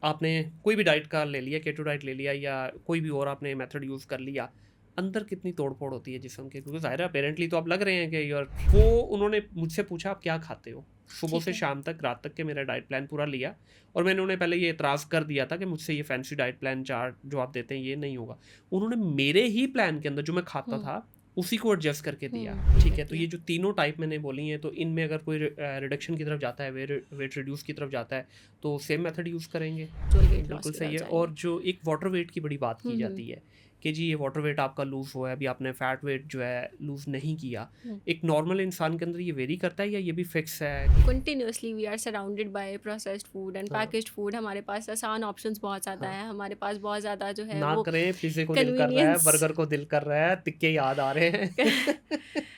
आपने कोई भी डाइट का ले लिया, केटो डाइट ले लिया या कोई भी और आपने मेथड यूज़ कर लिया, अंदर कितनी तोड़-फोड़ होती है जिस्म के? क्योंकि ज़ाहिर है अपेरेंटली तो आप लग रहे हैं कि यू आर वो उन्होंने मुझसे पूछा आप क्या खाते हो? सुबह ठीक से है। शाम तक, रात तक के मेरा डाइट प्लान पूरा लिया और मैंने उन्हें पहले ये एतराज़ कर दिया था कि मुझसे ये फैंसी डाइट प्लान चार्ट जो आप देते हैं ये नहीं होगा। उन्होंने मेरे ही प्लान के अंदर जो मैं खाता हुँ, था, उसी को एडजस्ट करके दिया, ठीक ठीक है, है? तो दिया। ये जो तीनों टाइप मैंने बोली हैं, तो इनमें अगर कोई रिडक्शन की तरफ जाता है, वेट रिड्यूस की तरफ जाता है, तो सेम मेथड यूज़ करेंगे। जो वेट लॉस बिल्कुल की सही तरफ है। जाएँगे। और जो एक वाटर वेट की बड़ी बात की हुँ। जाती है कि जी ये वाटर वेट आपका लूज़ हुआ है, अभी आपने फैट वेट जो है लूज़ नहीं किया। हुँ। एक नॉर्मल इंसान के अंदर ये वेरी करता है या ये भी फिक्स है? Continuously we are surrounded by processed food and हाँ, पैकेज्ड फूड। हमारे पास आसान ऑप्शंस बहुत ज़्यादा हाँ। है, हमारे पास बहुत ज़्यादा जो है ना वो करें, पिज़्ज़े को दिल कर रहा है, कन्वीनियंस। बर्गर को दिल कर रहा है, तिक्के याद आ रहे हैं।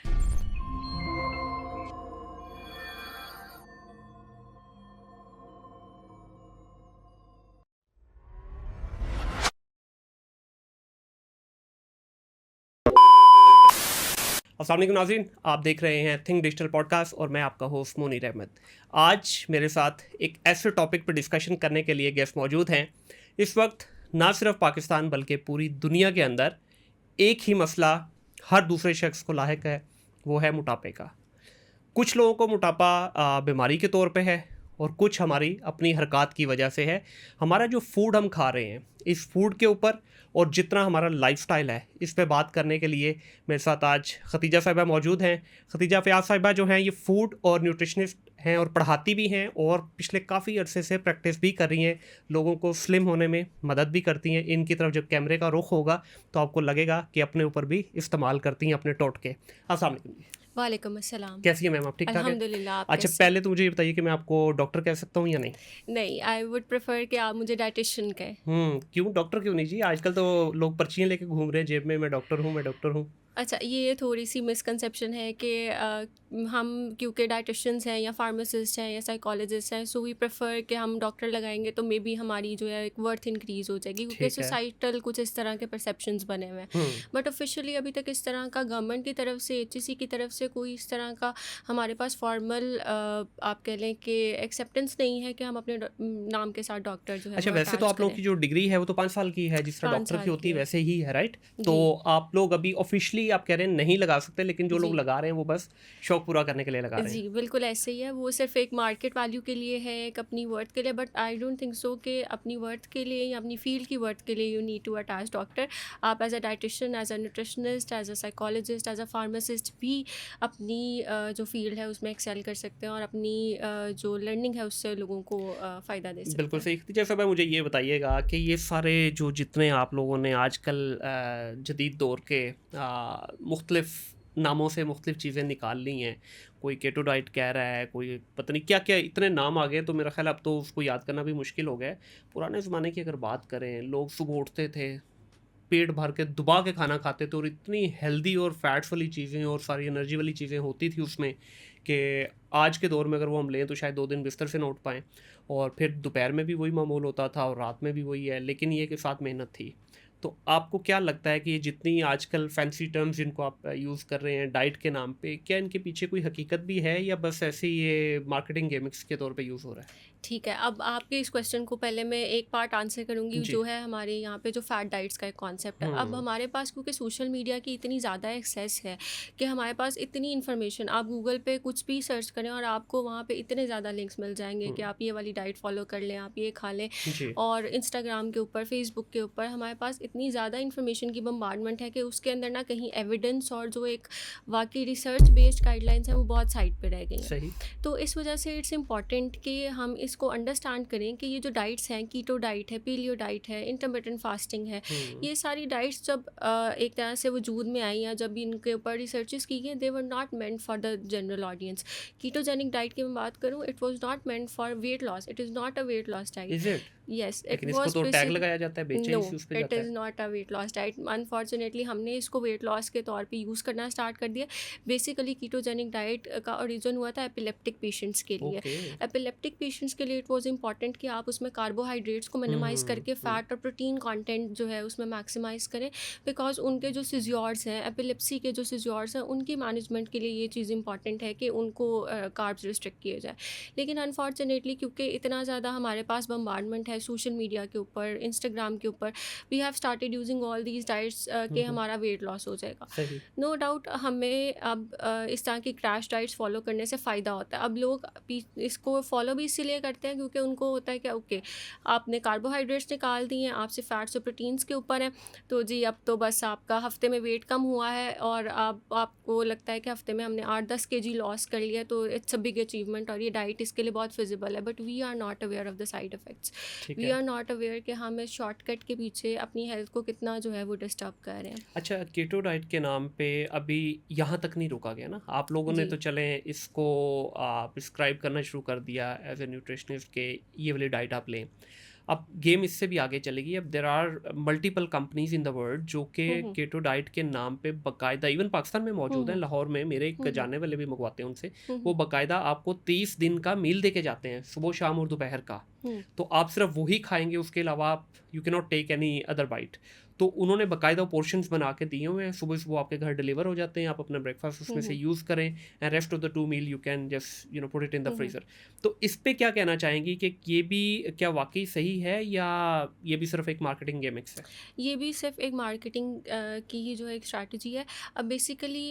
अस्सलाम वालेकुम नाज़रीन, आप देख रहे हैं थिंक डिजिटल पॉडकास्ट और मैं आपका होस्ट मुनीर अहमद। आज मेरे साथ एक ऐसे टॉपिक पर डिस्कशन करने के लिए गेस्ट मौजूद हैं। इस वक्त ना सिर्फ पाकिस्तान बल्कि पूरी दुनिया के अंदर एक ही मसला हर दूसरे शख्स को लाहिक है, वो है मोटापे का। कुछ लोगों को मोटापा बीमारी के तौर पे है और कुछ हमारी अपनी हरकत की वजह से है। हमारा जो फूड हम खा रहे हैं, इस फूड के ऊपर और जितना हमारा लाइफस्टाइल है, इस पे बात करने के लिए मेरे साथ आज खतीजा साहिबा मौजूद हैं। खतीजा फ़याज़ साहिबा जो हैं ये फूड और न्यूट्रिशनिस्ट हैं और पढ़ाती भी हैं और पिछले काफ़ी अरसे से प्रैक्टिस भी कर रही हैं। लोगों को स्लिम होने में मदद भी करती हैं। इनकी तरफ जब कैमरे का रुख होगा तो आपको लगेगा कि अपने ऊपर भी इस्तेमाल करती हैं अपने टोटके। अस्सलाम वालेकुम। वालेकुम अस्सलाम। कैसी हैं मैम आप, ठीक-ठाक हैं? अल्हम्दुलिल्लाह, आप अच्छा, कैसे हैं? पहले तो मुझे ये बताइए कि मैं आपको डॉक्टर कह सकता हूँ या नहीं? नहीं, आई वुड प्रेफ़र कि आप मुझे डायटीशियन कहें। क्यों डॉक्टर क्यों नहीं जी? आजकल तो लोग पर्चियाँ लेके घूम रहे हैं जेब में, मैं डॉक्टर हूँ, मैं डॉक्टर हूँ। अच्छा, ये थोड़ी-सी मिसकंसेप्शन है कि हम क्योंकि डायटीशियंस हैं या फार्मासिस्ट हैं या साइकोलॉजिस्ट हैं, सो वी प्रेफर कि हम डॉक्टर लगाएँगे तो मे बी हमारी जो है एक वर्थ इंक्रीज़ हो जाएगी, क्योंकि ठीक है। सोसाइटल कुछ इस तरह के परसेप्शंस बने हुए हैं। हुँ, बट ऑफ़िशियली अभी तक इस तरह का गवर्नमेंट की तरफ से, एचईसी की तरफ से कोई इस तरह का हमारे पास फॉर्मल आप कह लें कि एक्सेप्टेंस नहीं है कि हम अपने नाम के साथ डॉक्टर जो है अच्छा वो वैसे तो अटैच आप लोगों करें। की जो डिग्री है वो तो 5 साल की है, जिस तरह 5 डॉक्टर की साल होती की है है। वैसे ही है, राइट? तो जी, आप लोग अभी ऑफ़िशियली आप कह रहे हैं नहीं लगा सकते, लेकिन जो लोग जी। लगा रहे हैं वो बस शौक पूरा करने के लिए लगा रहे हैं। जी, बिल्कुल ऐसे ही है। वो सिर्फ़ एक मार्केट वैल्यू के लिए है, एक अपनी वर्थ के लिए, but I don't think so कि अपनी वर्थ के लिए या अपनी फ़ील्ड की वर्थ के लिए you need to attach doctor. आप as a dietitian, as a nutritionist, as a psychologist, as a pharmacist भी अपनी जो फ़ील्ड है उसमें एक्सेल कर सकते हैं और अपनी जो लर्निंग है उससे लोगों को फ़ायदा दे सकते बिल्कुल हैं। सही। जैसा मैं मुझे ये बताइएगा कि ये सारे जो जितने आप लोगों ने आजकल जदीद दौर के मुख्तलिफ़ नामों से मुख्तलिफ़ चीज़ें निकाल ली हैं। कोई केटो डाइट कह रहा है, कोई पता नहीं क्या-क्या इतने नाम आ गए, तो मेरा ख़्याल अब तो उसको याद करना भी मुश्किल हो गया है। पुराने ज़माने की अगर बात करें, लोग सुबह उठते थे, पेट भर के दबा के खाना खाते थे और इतनी हेल्दी और फैट्स वाली चीज़ें और सारी एनर्जी वाली चीज़ें होती थी उसमें कि आज के दौर में अगर वो हम लें तो शायद 2 दिन बिस्तर से ना उठ पाएँ। और फिर दोपहर में भी वही मामूल होता था और रात में भी वही है, लेकिन ये कि साथ मेहनत थी। तो आपको क्या लगता है कि ये जितनी आजकल फैंसी टर्म्स जिनको आप यूज़ कर रहे हैं डाइट के नाम पे, क्या इनके पीछे कोई हकीकत भी है या बस ऐसे ही ये मार्केटिंग गिमिक्स के तौर पे यूज़ हो रहा है? ठीक है, अब आपके इस क्वेश्चन को पहले मैं एक पार्ट आंसर करूँगी, जी। जो है हमारे यहाँ पे जो फैट डाइट्स का एक कॉन्सेप्ट है। अब हुँ, हमारे पास क्योंकि सोशल मीडिया की इतनी ज़्यादा एक्सेस है कि हमारे पास इतनी इन्फॉर्मेशन, आप गूगल पे कुछ भी सर्च करें और आपको वहाँ पे इतने ज़्यादा लिंक्स मिल जाएँगे हुँ। कि आप ये वाली डाइट फ़ॉलो कर लें, आप ये खा लें। जी, और इंस्टाग्राम के ऊपर, फेसबुक के ऊपर हमारे पास इतनी ज़्यादा इन्फॉर्मेशन की बम्बार्डमेंट है कि उसके अंदर ना कहीं एविडेंस और जो एक वाक़ई रिसर्च बेस्ड गाइडलाइंस हैं, वो बहुत साइड पे रह गई हैं। सही। तो इस वजह से इट्स इम्पॉर्टेंट कि हम इसको अंडरस्टैंड करें कि ये जो डाइट्स हैं, कीटो डाइट है, पीलियो डाइट है, इंटरमिटेंट फास्टिंग है, हुँ, ये सारी डाइट्स जब एक तरह से वजूद में आई या जब इनके ऊपर रिसर्चेस की गई, they were not meant for the general audience. Ketogenic diet की मैं बात करूँ, it was not meant for weight loss, it is not a weight loss diet. Is it? Yes, it लेकिन इसको वाज तो टैग बेसिक। लगाया जाता है, नो, बेचें इस पे इट जाता इज़ है। Not a weight loss diet. Unfortunately हमने इसको वेट लॉस के तौर पे यूज़ करना स्टार्ट कर दिया। बेसिकली कीटोजेनिक डाइट का ओरिजिन हुआ था एपिलेप्टिक पेशेंट्स के लिए। ओके। एपिलेप्टिक पेशेंट्स के लिए इट वाज इंपॉर्टेंट कि आप उसमें कार्बोहाइड्रेट्स को मिनिमाइज़ करके फ़ैट और प्रोटीन कंटेंट जो है उसमें मैक्सिमाइज़ करें, बिकॉज़ उनके जो सीज़ियोर्स हैं, एपिलेप्सी के जो सीज़ियोर्स हैं, उनकी मैनेजमेंट के लिए ये चीज़ इंपॉर्टेंट है कि उनको कार्ब्स रिस्ट्रिक्ट किए जाए। लेकिन अनफॉर्चुनेटली क्योंकि इतना ज़्यादा हमारे पास बम्बार्डमेंट है सोशल मीडिया के ऊपर, इंस्टाग्राम के ऊपर, we have started using all these diets कि हमारा वेट लॉस हो जाएगा। सही। नो डाउट हमें अब इस तरह की क्रैश डाइट्स फॉलो करने से फ़ायदा होता है। अब लोग इसको फॉलो भी इसीलिए करते हैं क्योंकि उनको होता है कि ओके, आपने कार्बोहाइड्रेट्स निकाल दिए हैं, आप सिर्फ फैट्स और प्रोटीन्स के ऊपर हैं, तो जी अब तो बस आपका हफ्ते में वेट कम हुआ है और अब आपको लगता है कि हफ्ते में हमने 8-10 केजी लॉस कर लिया, तो इट्स अ बिग अचीवमेंट और ये डाइट इसके लिए बहुत फिजिबल है। But we are not aware of the side effects. ठीक वी है। आर नॉट अवेयर कि हम इस शॉर्टकट के पीछे अपनी हेल्थ को कितना जो है वो डिस्टर्ब कर रहे हैं। अच्छा, कीटो डाइट के नाम पे अभी यहाँ तक नहीं रुका गया ना, आप लोगों ने जी। तो चले इसको प्रिस्क्राइब करना शुरू कर दिया एज ए न्यूट्रिशनिस्ट के ये वाली डाइट आप लें। अब गेम इससे भी आगे चलेगी। अब there are multiple companies in the world जो कि हम्म कीटो डाइट के नाम पे बाकायदा इवन पाकिस्तान में मौजूद हैं, हम्म लाहौर में मेरे एक हम्म जानने वाले भी मंगवाते हैं उनसे। वो हम्म बाकायदा आपको 30 दिन का मील दे के जाते हैं, सुबह शाम और दोपहर का। हम्म तो आप सिर्फ वही खाएंगे, उसके अलावा आप you can not take any other bite. तो उन्होंने बाकायदा पोर्शंस बना के दिए हुए हैं, सुबह सुबह आपके घर डिलीवर हो जाते हैं, आप अपना ब्रेकफास्ट उसमें से यूज़ करें and rest of the 2 meal you can just put it in the freezer. तो इस पे क्या कहना चाहेंगी कि ये भी क्या वाकई सही है या ये भी सिर्फ एक मार्केटिंग गिमिक्स है? ये भी सिर्फ एक मार्केटिंग की ही जो एक स्ट्रैटेजी है। अब बेसिकली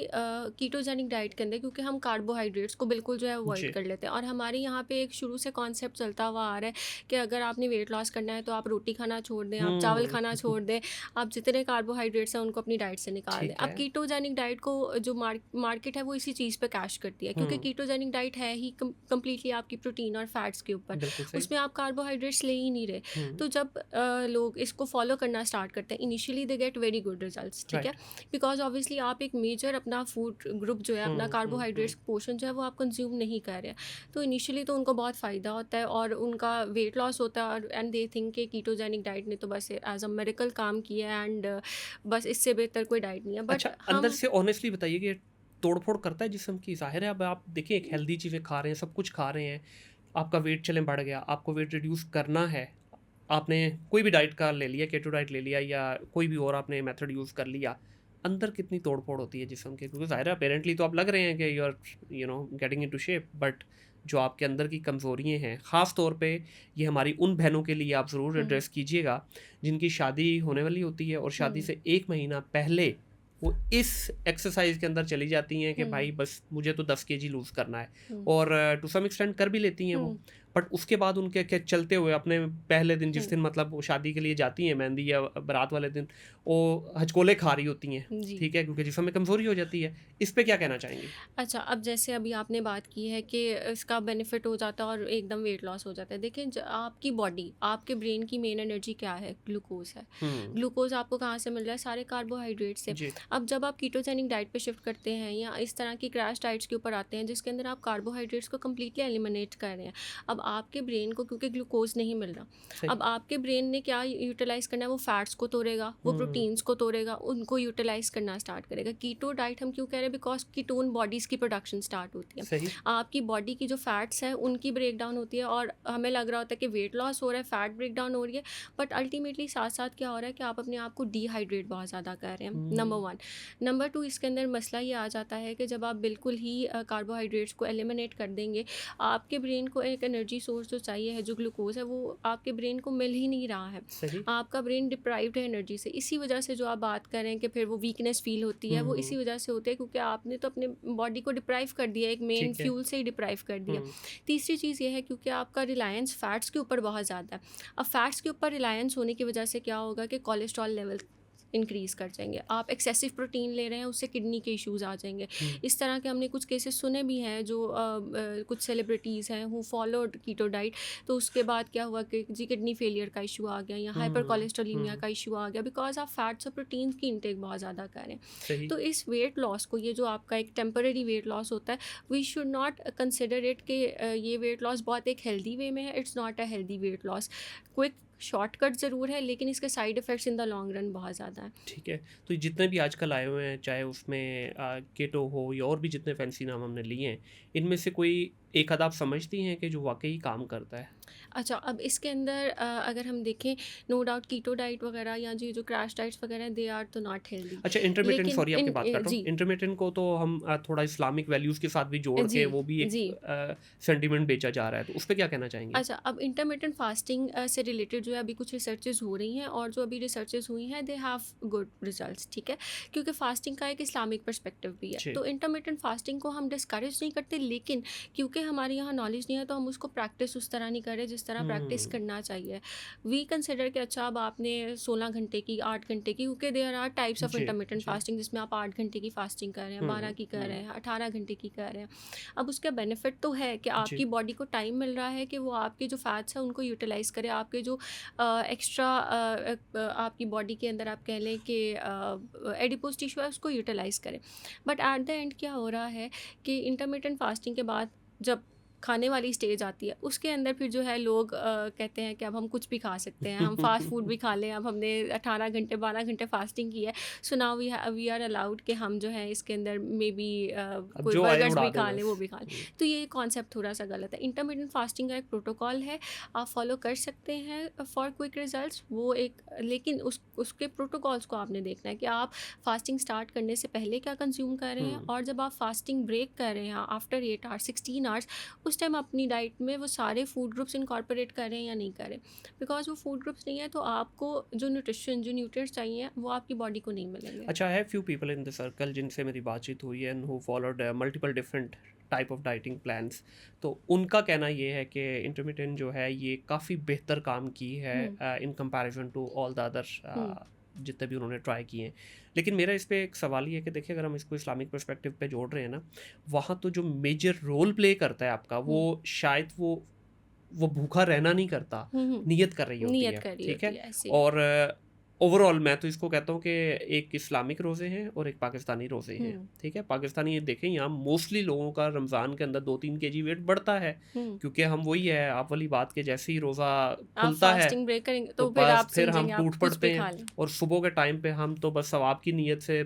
कीटोजेनिक डाइट के अंदर क्योंकि हम कार्बोहाइड्रेट्स को बिल्कुल जो है अवॉइड जी। कर लेते हैं और हमारे यहाँ पे एक शुरू से कॉन्सेप्ट चलता हुआ आ रहा है कि अगर आपने वेट लॉस करना है तो आप रोटी खाना छोड़ दें, आप चावल खाना छोड़ दें, आप जितने कार्बोहाइड्रेट्स हैं उनको अपनी डाइट से निकाल दें। ठीक अब है। कीटोजेनिक डाइट को जो मार्केट है वो इसी चीज़ पे कैश करती है क्योंकि कीटोजेनिक डाइट है ही कम्प्लीटली आपकी प्रोटीन और फैट्स के ऊपर, बिल्कुल सही। उसमें आप कार्बोहाइड्रेट्स ले ही नहीं रहे। हम्म। तो जब लोग इसको फॉलो करना स्टार्ट करते हैं initially they get very good results, ठीक है, राइट। बिकॉज ऑब्वियसली आप एक मेजर अपना फूड ग्रुप जो है, अपना कार्बोहाइड्रेट्स पोर्शन जो है वो आप कंज्यूम नहीं कर रहे हैं, तो इनिशियली तो उनको बहुत फ़ायदा होता है और उनका वेट लॉस होता है और एंड दे थिंक कि कीटोजेनिक डाइट ने तो बस एज अ मेडिकल काम किया है एंड बस इससे बेहतर कोई डाइट नहीं है। बट अच्छा, अंदर से ऑनेस्टली बताइए कि तोड़-फोड़ करता है जिस्म की? ज़ाहिर है, अब आप देखिए एक हेल्दी चीज़ें खा रहे हैं, सब कुछ खा रहे हैं, आपका वेट चलें बढ़ गया, आपको वेट रिड्यूस करना है, आपने कोई भी डाइट का ले लिया, केटो डाइट ले लिया या कोई भी और आपने मेथड यूज़ कर लिया, अंदर कितनी तोड़-फोड़ होती है जिस्म के? क्योंकि ज़ाहिर है अपेरेंटली तो आप लग रहे हैं कि you are getting into shape, but जो आपके अंदर की कमज़ोरियाँ हैं, ख़ास तौर पे ये हमारी उन बहनों के लिए आप ज़रूर एड्रेस कीजिएगा जिनकी शादी होने वाली होती है और शादी से 1 महीना पहले वो इस एक्सरसाइज के अंदर चली जाती हैं कि भाई बस मुझे तो 10 केजी लूज़ करना है और टू सम एक्सटेंट कर भी लेती हैं वो। बट उसके बाद उनके क्या चलते हुए अपने पहले दिन जिस दिन मतलब वो शादी के लिए जाती हैं, मेहंदी या बारात वाले दिन, वो हचकोले खा रही होती हैं, जी। ठीक है, क्योंकि जिस्म में कमज़ोरी हो जाती है। इस पे क्या कहना चाहेंगे? अच्छा, अब जैसे अभी आपने बात की है कि इसका बेनिफिट हो जाता है और एकदम वेट लॉस हो जाता है। देखिए आपकी बॉडी, आपके ब्रेन की मेन एनर्जी क्या है? ग्लूकोज है। ग्लूकोज आपको कहाँ से मिल रहा है? सारे कार्बोहाइड्रेट से। जी। अब जब आप कीटोजेनिक डाइट पे शिफ्ट करते हैं या इस तरह की क्रैश डाइट्स के ऊपर आते हैं जिसके अंदर आप कार्बोहाइड्रेट्स को कम्प्लीटली एलिमिनेट कर रहे हैं, अब आपके ब्रेन को क्योंकि ग्लूकोज नहीं मिल रहा, सही। अब आपके ब्रेन ने क्या यूटिलाइज करना है? वो फैट्स को तोड़ेगा, वो प्रोटीन्स को तोड़ेगा, उनको यूटिलाइज करना स्टार्ट करेगा। कीटो डाइट हम क्यों कह रहे हैं? बिकॉज कीटोन बॉडीज़ की प्रोडक्शन स्टार्ट होती है। सही। आपकी बॉडी की जो फैट्स हैं उनकी ब्रेक डाउन होती है और हमें लग रहा होता है कि वेट लॉस हो रहा है, फैट ब्रेक डाउन हो रही है, बट अल्टीमेटली साथ साथ क्या हो रहा है कि आप अपने आप को डिहाइड्रेट बहुत ज़्यादा कर रहे हैं। नंबर 1। नंबर 2, इसके अंदर मसला ये आ जाता है कि जब आप बिल्कुल ही कार्बोहाइड्रेट्स को एलिमिनेट कर देंगे, आपके ब्रेन को एक एनर्जी सोर्स जो चाहिए है, जो ग्लूकोज है, वो आपके ब्रेन को मिल ही नहीं रहा है। सही। आपका ब्रेन डिप्राइव्ड है एनर्जी से। इसी वजह से जो आप बात कर रहे हैं कि फिर वो वीकनेस फील होती है, वो इसी वजह से होती है क्योंकि आपने तो अपने बॉडी को डिप्राइव कर दिया, एक मेन ठीक है। फ्यूल से ही डिप्राइव कर दिया। तीसरी चीज़ ये है क्योंकि आपका रिलायंस फैट्स के ऊपर बहुत ज़्यादा है। अब फैट्स के ऊपर रिलायंस होने की वजह से क्या होगा कि कोलेस्ट्रॉल लेवल इंक्रीज़ कर जाएंगे। आप एक्सेसिव प्रोटीन ले रहे हैं, उससे किडनी के इश्यूज़ आ जाएंगे। इस तरह के हमने कुछ केसेस सुने भी हैं जो कुछ सेलिब्रिटीज़ हैं हु फॉलोड कीटो डाइट, तो उसके बाद क्या हुआ कि जी किडनी फेलियर का इशू आ गया या हाइपर कोलेस्ट्रोलीमिया का इशू आ गया, बिकॉज आप फैट्स और प्रोटीन की इंटेक बहुत ज़्यादा करें। सही। तो इस वेट लॉस को, ये जो आपका एक टेम्पररी वेट लॉस होता है, we should not consider it कि ये वेट लॉस बहुत एक हेल्दी वे में है। It's not a healthy weight loss. Quick shortcut ज़रूर है लेकिन इसके side effects in the long run बहुत ज़्यादा है। ठीक है। तो ये जितने भी आजकल आए हुए हैं, चाहे उसमें केटो हो या और भी जितने फैंसी नाम हमने लिए हैं, इनमें से कोई एक आध आप समझती हैं कि जो वाक़ई काम करता है? अच्छा, अब इसके अंदर अगर हम देखें, नो डाउट कीटो डाइट वगैरह या जो क्रैश डाइट्स वगैरह हैं, दे आर तो नॉट हेल्दी। अच्छा, इंटरमिटेंट, लेकिन सॉरी आपकी बात काट रहा हूँ। जी, इंटरमिटेंट को तो हम थोड़ा इस्लामिक वैल्यूज़ के साथ भी जोड़ जी, के वो भी एक जी। सेंटिमेंट बेचा जा रहा है, तो उस पे क्या कहना चाहेंगे? अच्छा, अब इंटरमिटेंट फास्टिंग से रिलेटेड जो है अभी कुछ रिसर्चेज़ हो रही हैं, और जो अभी रिसर्चेज़ हुई हैं दे हैव गुड रिजल्ट्स, ठीक है? क्योंकि फास्टिंग का एक इस्लामिक पर्सपेक्टिव भी है। जी। तो इंटरमिटेंट फास्टिंग को हम डिस्करेज नहीं करते, लेकिन क्योंकि हमारे यहाँ नॉलेज नहीं है तो हम उसको प्रैक्टिस उस तरह नहीं कर रहे जिस तरह प्रैक्टिस हुँ, करना चाहिए। वी कंसिडर कि अच्छा, अब आपने 16 घंटे की, 8 घंटे की, क्योंकि देयर आर टाइप्स ऑफ जी, इंटरमिटेंट जी। फास्टिंग जिसमें आप 8 घंटे की फास्टिंग कर रहे हैं, 12 हुँ, की कर रहे हुँ। हैं, 18 घंटे की कर रहे हैं। अब उसका बेनिफिट तो है कि जी। आपकी बॉडी को टाइम मिल रहा है कि वो आपके जो फैट्स हैं उनको यूटिलाइज करे, आपके जो एक्स्ट्रा आपकी बॉडी के अंदर आप कह लें कि एडिपोज टिश्यू है उसको यूटिलाइज करे। बट एट द एंड क्या हो रहा है कि इंटरमिटेंट फास्टिंग के बाद जब खाने वाली स्टेज आती है, उसके अंदर फिर जो है लोग कहते हैं कि अब हम कुछ भी खा सकते हैं, हम फास्ट फूड भी खा लें, अब हमने 18 घंटे 12 घंटे फास्टिंग की है, so now we are allowed कि हम जो है इसके अंदर मे बी अब कोई जो आए बर्गर्स उड़ा भी दें खा लें, बस। वो भी खा लें। हुँ, तो ये कॉन्सेप्ट थोड़ा-सा गलत है। इंटरमिटेंट फास्टिंग का एक प्रोटोकॉल है, आप फॉलो कर सकते हैं फॉर क्विक रिजल्ट्स, वो एक, लेकिन उसके प्रोटोकॉल्स को आपने देखना है कि आप फास्टिंग स्टार्ट करने से पहले क्या कंज़्यूम कर रहे हैं, हुँ। और जब आप फास्टिंग ब्रेक कर रहे हैं आफ्टर 8 आवर्स, 16 आवर्स, उस टाइम अपनी डाइट में वो सारे फूड ग्रुप्स इनकॉर्पोरेट कर रहे हैं या नहीं कर रहे। बिकॉज़ वो फूड ग्रुप्स नहीं है तो आपको जो न्यूट्रिशन, जो न्यूट्रिएंट्स चाहिए वो आपकी बॉडी को नहीं मिलेंगे। अच्छा, है few people in the circle जिनसे मेरी बातचीत हुई है and who followed multiple different type of dieting plans. तो उनका कहना ये है कि इंटरमिटेंट जो है ये काफ़ी बेहतर काम की है हुँ, in comparison to all the other हुँ, जितने भी उन्होंने ट्राई किए हैं। लेकिन मेरा इस पे एक सवाल ये है कि देखिए, अगर हम इसको इस्लामिक पर्सपेक्टिव पे जोड़ रहे हैं ना, वहाँ तो जो मेजर रोल प्ले करता है आपका, वो हुँ, शायद वो भूखा रहना नहीं करता, हुँ, हुँ। नियत कर रही होती नियत है, कर रही ठीक होती है? है ऐसे। और ओवरऑल मैं तो इसको कहता हूँ कि एक इस्लामिक रोज़े हैं और एक पाकिस्तानी रोज़े हैं, हुँ, ठीक है? पाकिस्तानी, ये देखें यहाँ मोस्टली लोगों का रमज़ान के अंदर 2-3 केजी वेट बढ़ता है, हुँ। क्योंकि हम वही है, आप वाली बात के जैसे ही रोज़ा आप खुलता है, फास्टिंग ब्रेक करेंगे तो तो फिर बस आप फिर हम समझेंगे आप टूट कुछ भी पड़ते हैं खा लें। और सुबह के टाइम पे हम तो बस सवाब की नीयत से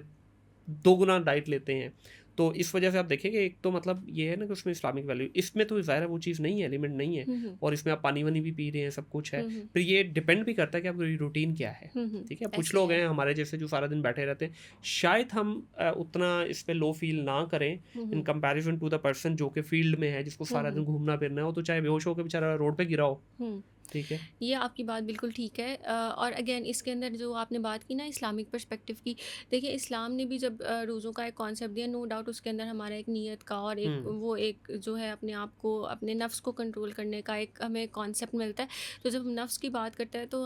दोगुना डाइट लेते हैं। तो इस वजह से आप देखेंगे, एक तो मतलब ये है ना कि उसमें इस्लामिक वैल्यू, इसमें तो ज़ाहिर है वो चीज़ नहीं है, एलिमेंट नहीं है, हुँ, हुँ। और इसमें आप पानी-वानी भी पी रहे हैं, सब कुछ है। हुँ, हुँ। फिर ये डिपेंड भी करता है कि आपकी रूटीन क्या है, हुँ, हुँ। ठीक है? कुछ ऐसे लोग है। हैं हमारे जैसे जो सारा दिन बैठे रहते हैं, शायद हम उतना इस पे लो फ़ील ना करें हुँ, इन हुँ। कंपैरिज़न टू द पर्सन जो कि फ़ील्ड में है, जिसको हुँ, सारा दिन हुँ। घूमना-फिरना है, वो तो चाहे बेहोश होके बेचारा रोड पे गिरा हो, हुँ। ठीक है? ये आपकी बात बिल्कुल ठीक है, और अगेन इसके अंदर जो आपने बात की ना इस्लामिक पर्सपेक्टिव की, देखिए इस्लाम ने भी जब रोज़ों का एक कॉन्सेप्ट दिया, नो डाउट उसके अंदर हमारा एक नीयत का और एक हुँ, वो एक जो है अपने आप को, अपने नफ्स को कंट्रोल करने का एक हमें कॉन्सेप्ट मिलता है। तो जब हम नफ्स की बात करते हैं तो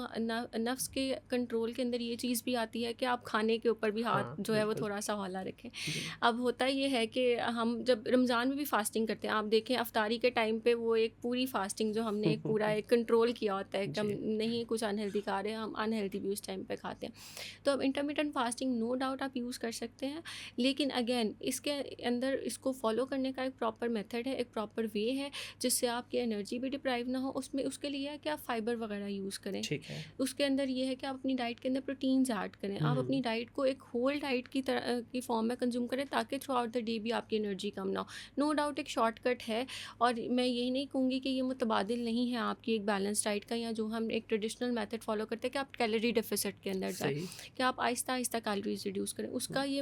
नफ्स के कंट्रोल के अंदर ये चीज़ भी आती है कि आप खाने के ऊपर भी हाथ हाँ, जो है वो बिल्कुल। थोड़ा सा हौला रखें। जी, अब होता ये है कि हम जब रमज़ान में भी फ़ास्टिंग करते हैं, आप देखें अफ़तारी के टाइम पे वो एक पूरी फ़ास्टिंग जो हमने एक पूरा एक कंट्रोल किया होता है कि हम जी, नहीं कुछ अनहेल्दी खा रहे हैं, हम अनहेल्दी भी उस टाइम पे खाते हैं। तो अब इंटरमिटेंट फ़ास्टिंग नो डाउट आप यूज़ कर सकते हैं, लेकिन अगेन इसके अंदर इसको फ़ॉलो करने का एक प्रॉपर मेथड है, एक प्रॉपर वे है, जिससे आपकी एनर्जी भी डिप्राइव ना हो। उसमें उसके लिए है कि आप फ़ाइबर वगैरह यूज़ करें। ठीक है। उसके अंदर ये है कि आप अपनी डाइट के अंदर प्रोटीन्स ऐड करें। आप अपनी हुँ, डाइट को एक होल डाइट की तरह की फॉर्म में कंज़्यूम करें, ताकि थ्रू आउट द डे भी आपकी एनर्जी कम ना हो। नो डाउट एक शॉर्टकट है, और मैं यही नहीं कहूँगी कि ये मुतबादिल नहीं है आपकी एक बैलेंस डाइट का, या जो हम एक ट्रेडिशनल मेथड फ़ॉलो करते हैं कि आप कैलोरी डेफ़िसिट के अंदर जाएँ, सही। कि आप आहिस्ता-आहिस्ता कैलोरीज़ रिड्यूस करें। हुँ, उसका ये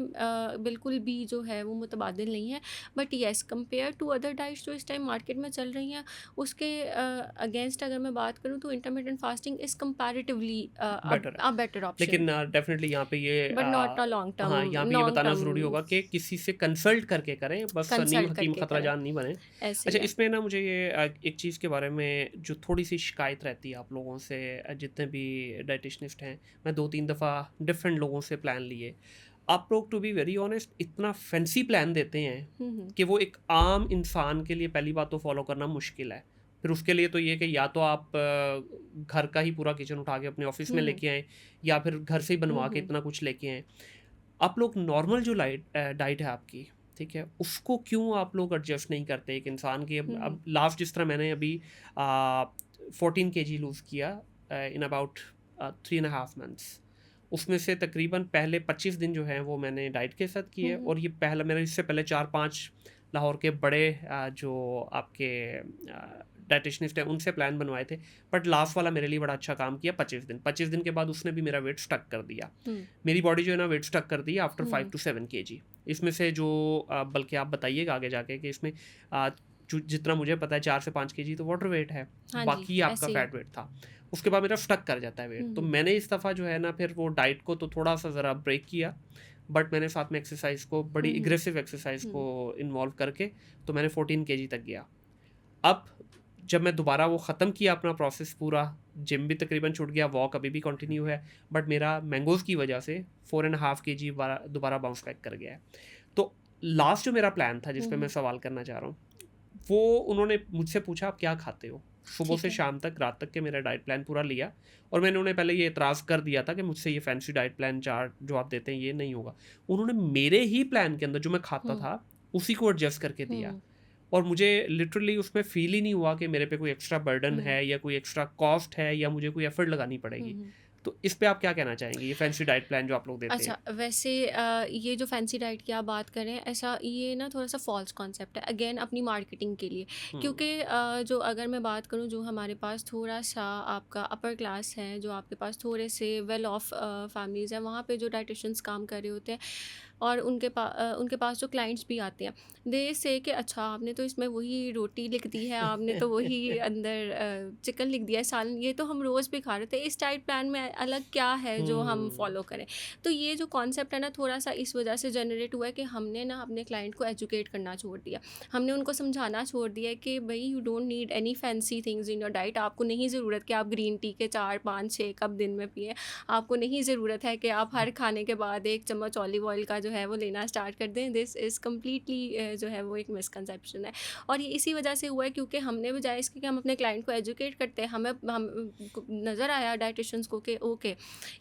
बिल्कुल भी जो है वो मुतबादिल नहीं है। But yes, compare to other diets जो इस टाइम मार्केट में चल रही हैं, उसके अगेंस्ट अगर मैं बात करूँ तो intermittent fasting is comparatively better है। अ बेटर ऑप्शन, लेकिन डेफ़िनेटली यहाँ पे ये बट नॉट अ लॉन्ग हाँ, टर्म, यहाँ पे ये लॉन्ग बताना ज़रूरी टर्म होगा कि किसी से कंसल्ट करके करें, बस नीम कंसल्ट हकीम करके खतरा करें, जान नहीं बने। ऐसे ही अच्छा, है। इसमें ना मुझे ये एक चीज़ के बारे में जो थोड़ी-सी शिकायत रहती है आप लोगों से, जितने भी डायटीशियनिस्ट हैं, मैं 2-3 दफ़ा डिफरेंट लोगों से प्लान लिए। आप लोग टू बी वेरी ऑनेस्ट इतना फैंसी प्लान देते हैं हुँ, हुँ। कि वो एक आम इंसान के लिए पहली बात तो फ़ॉलो करना मुश्किल है। फिर उसके लिए तो ये कि या तो आप घर का ही पूरा किचन उठा के अपने ऑफ़िस हुँ, में हुँ। लेके आएँ, या फिर घर से ही हुँ, बनवा के हुँ। इतना कुछ लेके आएँ। आप लोग नॉर्मल जो डाइट है आपकी, ठीक है? उसको क्यों आप लोग एडजस्ट नहीं करते? एक इंसान की हुँ, हुँ। अब लास्ट जिस तरह मैंने अभी 14 केजी लूज़ किया in about 3 and a half months. उसमें से तकरीबन पहले 25 दिन जो हैं वो मैंने डाइट के साथ किए, हुँ, हुँ। और ये पहला मैंने इससे पहले 4-5 लाहौर के बड़े जो आपके डाइटिशनिस्ट हैं उनसे प्लान बनवाए थे, बट लास्ट वाला मेरे लिए बड़ा अच्छा काम किया। 25 दिन के बाद उसने भी मेरा वेट स्टक कर दिया। मेरी बॉडी जो है ना वेट स्टक कर दी आफ्टर 5 to 7 kg। इसमें से जो बल्कि आप बताइएगा आगे जाके कि इसमें जितना मुझे पता है 4 से 5 kg तो वाटर वेट है, हाँ बाकी जी, आपका ऐसे ही। फैट वेट था। उसके बाद मेरा स्टक कर जाता है वेट। तो मैंने इस दफ़ा जो है ना फिर वो डाइट को तो थोड़ा सा ज़रा ब्रेक किया, बट मैंने साथ में एक्सरसाइज को, बड़ी एग्रेसिव एक्सरसाइज को इन्वॉल्व करके तो मैंने 14 kg तक गया। अब जब मैं दोबारा वो ख़त्म किया अपना प्रोसेस पूरा, जिम भी तकरीबन छूट गया, वॉक अभी भी कंटिन्यू है, बट मेरा मैंगोज़ की वजह से 4.5 kg दोबारा बाउंस बैक कर गया है। तो लास्ट जो मेरा प्लान था जिस पे मैं सवाल करना चाह रहा हूँ, वो उन्होंने मुझसे पूछा आप क्या खाते हो, सुबह ठीक से है। शाम तक, रात तक के मेरा डाइट प्लान पूरा लिया, और मैंने उन्हें पहले ये एतराज़ कर दिया था कि मुझसे ये फैंसी डाइट प्लान चार्ट जो आप देते हैं ये नहीं होगा। उन्होंने मेरे ही प्लान के अंदर जो मैं खाता था उसी को एडजस्ट करके दिया, और मुझे लिटरली उसमें फ़ील ही नहीं हुआ कि मेरे पे कोई एक्स्ट्रा बर्डन है या कोई एक्स्ट्रा कॉस्ट है या मुझे कोई एफर्ट लगानी पड़ेगी। तो इस पे आप क्या कहना चाहेंगे, ये फैंसी डाइट प्लान जो आप लोग देते हैं? अच्छा, वैसे ये जो फैंसी डाइट की आप बात करें, ऐसा ये ना थोड़ा सा फॉल्स कॉन्सेप्ट है, अगेन अपनी मार्केटिंग के लिए। क्योंकि जो अगर मैं बात करूं, जो हमारे पास थोड़ा सा आपका अपर क्लास है, जो आपके पास थोड़े से वेल ऑफ फैमिलीज़ हैं, वहाँ पे जो डाइटिशियंस काम कर रहे होते हैं और उनके पास जो क्लाइंट्स भी आते हैं, दे से कि अच्छा आपने तो इसमें वही रोटी लिख दी है, आपने तो वही अंदर चिकन लिख दिया है, सालन, ये तो हम रोज़ भी खा रहे थे, इस डाइट प्लान में अलग क्या है जो हम फॉलो करें। तो ये जो कॉन्सेप्ट है ना, थोड़ा सा इस वजह से जनरेट हुआ है कि हमने ना अपने क्लाइंट को एजुकेट करना छोड़ दिया, हमने उनको समझाना छोड़ दिया है कि भाई you don't need any fancy things in your diet. आपको नहीं ज़रूरत कि आप ग्रीन टी के 4 5 6 कप दिन में पिए, आपको नहीं ज़रूरत है कि आप हर खाने के बाद 1 चम्मच ऑलिव ऑयल का जो है वो लेना स्टार्ट कर दें। दिस इज़ कम्प्लीटली जो है वो एक मिसकंसेप्शन है, और ये इसी वजह से हुआ है क्योंकि हमने बजाय इसके कि हम अपने क्लाइंट को एजुकेट करते हैं, हम नज़र आया डाइटिशियंस को कि ओके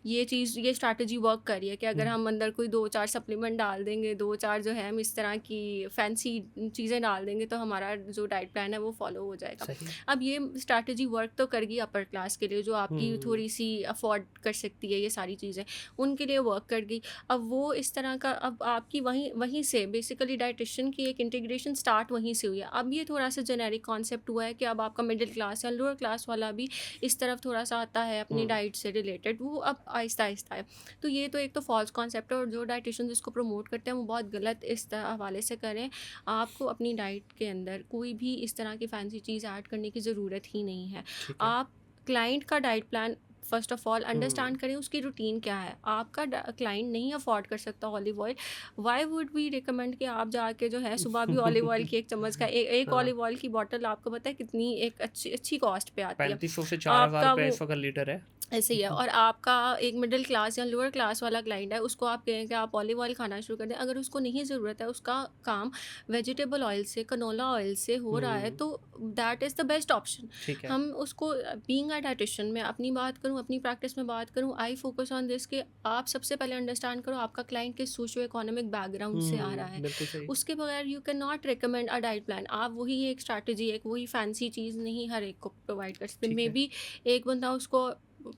ये चीज़, ये स्ट्रैटेजी वर्क कर रही है कि अगर हम अंदर कोई 2 4 सप्लीमेंट डाल देंगे, 2 4 जो है हम इस तरह की फैंसी चीज़ें डाल देंगे, तो हमारा जो डाइट प्लान है वो फॉलो हो जाएगा। सही। अब ये स्ट्रैटेजी वर्क तो कर गई अपर क्लास के लिए, जो आपकी थोड़ी सी अफोर्ड कर सकती है ये सारी चीज़ें, उनके लिए वर्क कर गई। अब वो इस तरह का, अब आपकी वहीं वहीं से बेसिकली डाइटिशियन की एक इंटीग्रेशन स्टार्ट वहीं से हुई है। अब ये थोड़ा सा जेनेरिक कॉन्सेप्ट हुआ है कि अब आपका मिडिल क्लास या लोअर क्लास वाला भी इस तरफ थोड़ा सा आता है अपनी डाइट से रिलेटेड, वो अब आहिस्ता आहिस्ता है। तो ये तो एक तो फॉल्स कॉन्सेप्ट है, और जो डाइटिशियन इसको प्रमोट करते हैं वो बहुत गलत इस हवाले से करें। आपको अपनी डाइट के अंदर कोई भी इस तरह की फैंसी चीज़ ऐड करने की ज़रूरत ही नहीं है। ठीक है। आप क्लाइंट का diet plan first of all understand करें, उसकी रूटीन क्या है। आपका क्लाइंट नहीं अफोर्ड कर सकता olive oil, why would we recommend कि आप जाके जो है सुबह भी ऑलिव ऑयल की 1 चम्मच का एक हाँ, ऑलिव ऑयल की बॉटल, आपको पता है कितनी एक अच्छी अच्छी कॉस्ट पे आती है। 3500 से 4000 आपका रुपये वो इस वक्त लीटर है। ऐसे ही है, और आपका एक मिडिल क्लास या लोअर क्लास वाला क्लाइंट है, उसको आप कहें कि आप ऑलिव ऑयल खाना शुरू कर दें, अगर उसको नहीं ज़रूरत है, उसका काम वेजिटेबल ऑयल से, कनोला ऑयल से हो रहा है, तो that is the best option. ठीक है। हम उसको, बीइंग अ डाइटिशियन, मैं अपनी बात करूँ, अपनी प्रैक्टिस में बात करूँ, आई फोकस ऑन दिस कि आप सबसे पहले अंडरस्टैंड करो आपका क्लाइंट किस सोशियो इकोनॉमिक बैकग्राउंड से आ रहा है। बिल्कुल सही। उसके बगैर you can not recommend a diet plan. आप वही एक स्ट्रैटेजी, एक वही फैंसी चीज़ नहीं हर एक को प्रोवाइड कर सकते। ठीक मे है। बी एक बंदा उसको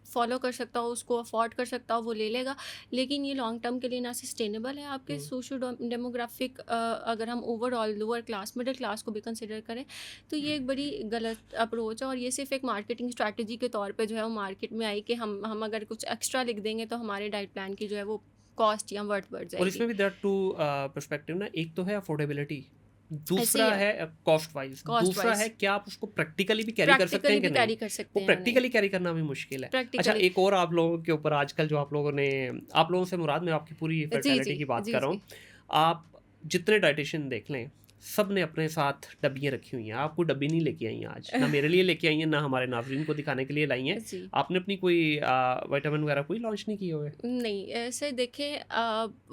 फॉलो कर सकता हो, उसको अफोर्ड कर सकता हो, वो ले लेगा, लेकिन ये लॉन्ग टर्म के लिए ना सस्टेनेबल है। आपके सोशो डेमोग्राफिक, अगर हम overall lower class middle class को भी कंसिडर करें, तो ये एक बड़ी गलत अप्रोच है, और ये सिर्फ एक मार्केटिंग स्ट्रैटेजी के तौर पे जो है वो मार्केट में आई कि हम अगर कुछ एक्स्ट्रा लिख देंगे तो हमारे डाइट प्लान की जो है वो कॉस्ट या वर्थ बढ़ और जाएगी। इसमें भी देयर आर टू पर्सपेक्टिव ना, एक तो है अफोर्डेबिलिटी, ऐसे दूसरा ही है, है कॉस्ट वाइज, कॉस्ट दूसरा है वाइज क्या आप उसको प्रैक्टिकली भी कैरी कर सकते प्रैक्टिकली हैं कि भी नहीं। कैरी कर सकते वो हैं या नहीं, प्रैक्टिकली कैरी करना भी मुश्किल है। अच्छा, प्रैक्टिकली। एक और आप लोगों के ऊपर आजकल जो आप लोगों ने, आप लोगों से मुराद मैं आपकी पूरी जी फर्टेलिटी जी की बात जी कर रहा जी हूँ। आप जितने डाइटिशियन देख लें, सब ने अपने साथ डब्बियाँ रखी हुई हैं। आपको डब्बी नहीं लेके आई हैं आज, ना मेरे लिए लेके आई हैं, ना हमारे नाज़रीन को दिखाने के लिए लाई हैं। जी। आपने अपनी कोई विटामिन वगैरह कोई लॉन्च नहीं किए हुए? नहीं, ऐसे देखें,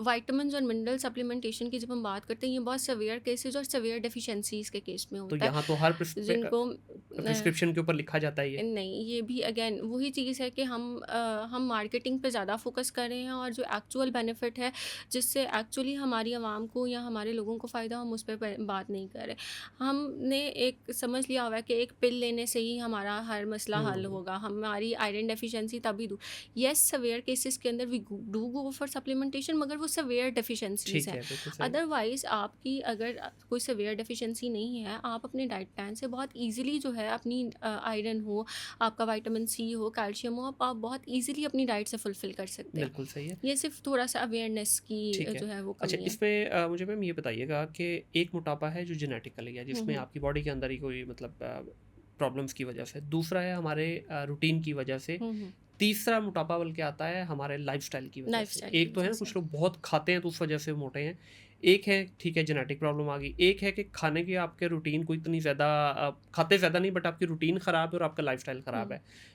विटामिन्स और मिनरल सप्लीमेंटेशन की जब हम बात करते हैं, ये बहुत सीवियर केसेस और सीवियर डेफिशिएंसीज के केस में तो होता यहाँ तो हर है, जिनको प्रिस्क्रिप्शन के ऊपर लिखा जाता है ये। नहीं, ये भी अगेन वही चीज़ है कि हम मार्केटिंग पे ज़्यादा फोकस कर रहे हैं, और जो एक्चुअल बेनिफिट है जिससे एक्चुअली हमारी आवाम को या हमारे लोगों को फ़ायदा, हम उस पर बात नहीं कर रहे। हमने एक समझ लिया हुआ है कि एक पिल लेने से ही हमारा हर मसला हल हम्म। होगा, हमारी आयरन डेफिशिएंसी तभी दूर। येस, सेवियर केसेस के अंदर we do go for supplementation, मगर वो सेवियर डेफिशिएंसीज ठीक हैं। है, बिल्कुल सही। अदरवाइज आपकी अगर कोई सेवियर डेफिशिएंसी नहीं है, आप अपने डाइट प्लान से बहुत इजीली जो है अपनी आयरन हो, आपका विटामिन सी हो, कैल्शियम हो, आप बहुत इजीली अपनी डाइट से फुलफिल कर सकते हैं। बिल्कुल सही है। ये सिर्फ थोड़ा सा अवेयरनेस की ठीक है। जो है वो अच्छा, कमी है। इसमें मुझे मैम ये बताइएगा कि एक मोटापा है जो जेनेटिकली है, जिसमें हम्म। आपकी बॉडी के अंदर ही कोई मतलब प्रॉब्लम्स की वजह से, दूसरा है हमारे रूटीन की वजह से, हम्म। तीसरा मोटापा बल्कि आता है हमारे लाइफस्टाइल की वजह से। लाइफस्टाइल की एक तो है वजह ना, से। कुछ लोग बहुत खाते हैं तो उस वजह से मोटे हैं। एक है ठीक है जेनेटिक प्रॉब्लम आ गई, एक है कि खाने की आपके रूटीन को इतनी ज़्यादा खाते ज़्यादा नहीं बट आपकी रूटीन ख़राब है और आपका लाइफस्टाइल ख़राब हम्म। है।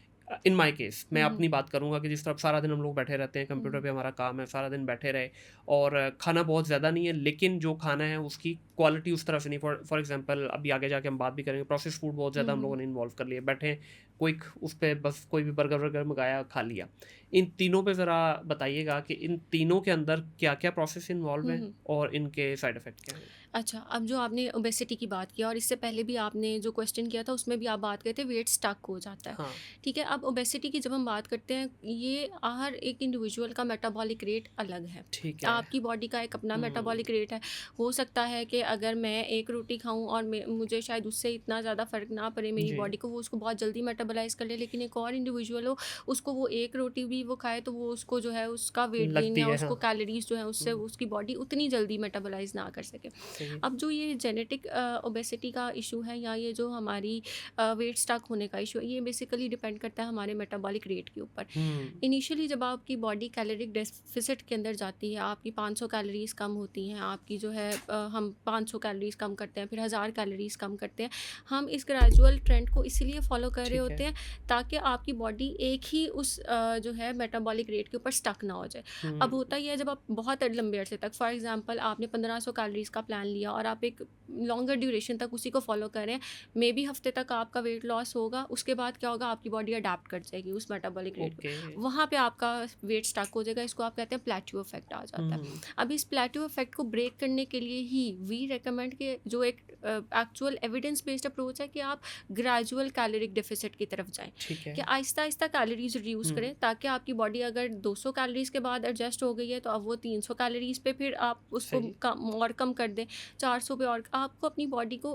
इन माय केस मैं हम्म। अपनी बात करूँगा कि जिस तरह सारा दिन हम लोग बैठे रहते हैं, कंप्यूटर हम्म। पे हमारा काम है, सारा दिन बैठे रहे और खाना बहुत ज़्यादा नहीं है, लेकिन जो खाना है उसकी क्वालिटी उस तरह से नहीं। फॉर फॉर एग्जांपल अभी आगे जाके हम बात भी करेंगे, प्रोसेस फूड बहुत ज़्यादा हम लोगों हम्म। ने इन्वॉल्व कर लिया, बैठे हैं, क्विक उस पे बस कोई भी बर्गर वर्गर मंगाया, खा लिया। इन तीनों पे ज़रा बताइएगा कि इन तीनों के अंदर क्या-क्या प्रोसेस इन्वॉल्व हैं हम्म। और इनके साइड इफ़ेक्ट क्या हैं? अच्छा, अब जो आपने ओबेसिटी की बात किया और इससे पहले भी आपने जो क्वेश्चन किया था उसमें भी आप बात करते थे वेट स्टक हो जाता है। हाँ, ठीक है, अब ओबेसिटी की जब हम बात करते हैं, ये हर एक इंडिविजुअल का मेटाबॉलिक रेट अलग है। ठीक है। आपकी बॉडी का एक अपना हुँ, मेटाबॉलिक रेट है। हो सकता है कि अगर मैं एक रोटी खाऊं और मुझे शायद उससे इतना ज़्यादा फ़र्क ना पड़े मेरी जी। बॉडी को, वो उसको बहुत जल्दी मेटाबोलाइज कर ले, लेकिन एक और इंडिविजुअल हो, उसको वो एक रोटी भी वो खाए तो वो उसको जो है उसका वेट गेन लगती या है, हाँ। उसको कैलोरीज जो है उससे हुँ, उसकी बॉडी उतनी जल्दी मेटाबोलाइज ना कर सके। सही है। अब जो ये जेनेटिक ओबेसिटी का इशू है या ये जो हमारी वेट स्टक होने का इशू है, ये बेसिकली डिपेंड करता है हमारे मेटाबॉलिक रेट के ऊपर। हुँ, इनिशियली जब आपकी बॉडी कैलोरिक डेफिसिट के अंदर जाती है, आपकी 500 कैलोरीज कम होती हैं, आपकी जो है हम 500 कैलोरीज कम करते हैं, फिर 1000 कैलोरीज कम करते हैं। हम इस ग्रेजुअल ट्रेंड को इसीलिए फॉलो कर रहे ठीक होते है। हैं ताकि आपकी बॉडी एक ही उस जो है मेटाबॉलिक रेट के ऊपर स्टक ना हो जाए। अब हुँ, होता ही है जब आप बहुत लंबे अरसे तक, फॉर एग्जांपल आपने 1500 कैलोरीज का प्लान लिया और आप एक लॉन्गर ड्यूरेशन तक उसी को फॉलो कर रहे हैं, मे बी हफ्ते तक आपका वेट लॉस होगा, उसके बाद क्या होगा, आपकी बॉडी अडाप्ट कर जाएगी उस मेटाबॉलिक रेट ओके। को, वहाँ पे आपका वेट स्टक हो जाएगा। इसको आप कहते हैं प्लेट्यू इफेक्ट आ जाता है। हुँ, अब इस प्लेट्यू इफेक्ट को ब्रेक करने के लिए ही वी रेकमेंड के जो एक एक्चुअल एविडेंस बेस्ड अप्रोच है कि आप ग्रेजुअल कैलोरिक डेफिसिट की तरफ जाएं, ठीक कि है। आहिस्ता आहिस्ता कैलोरीज रिड्यूस हुँ, करें, ताकि आपकी बॉडी अगर 200 कैलोरीज के बाद एडजस्ट हो गई है तो अब वो 300 कैलोरीज पे फिर आप उसको सही। कम और कम कर दें, 400 पे। और आपको अपनी बॉडी को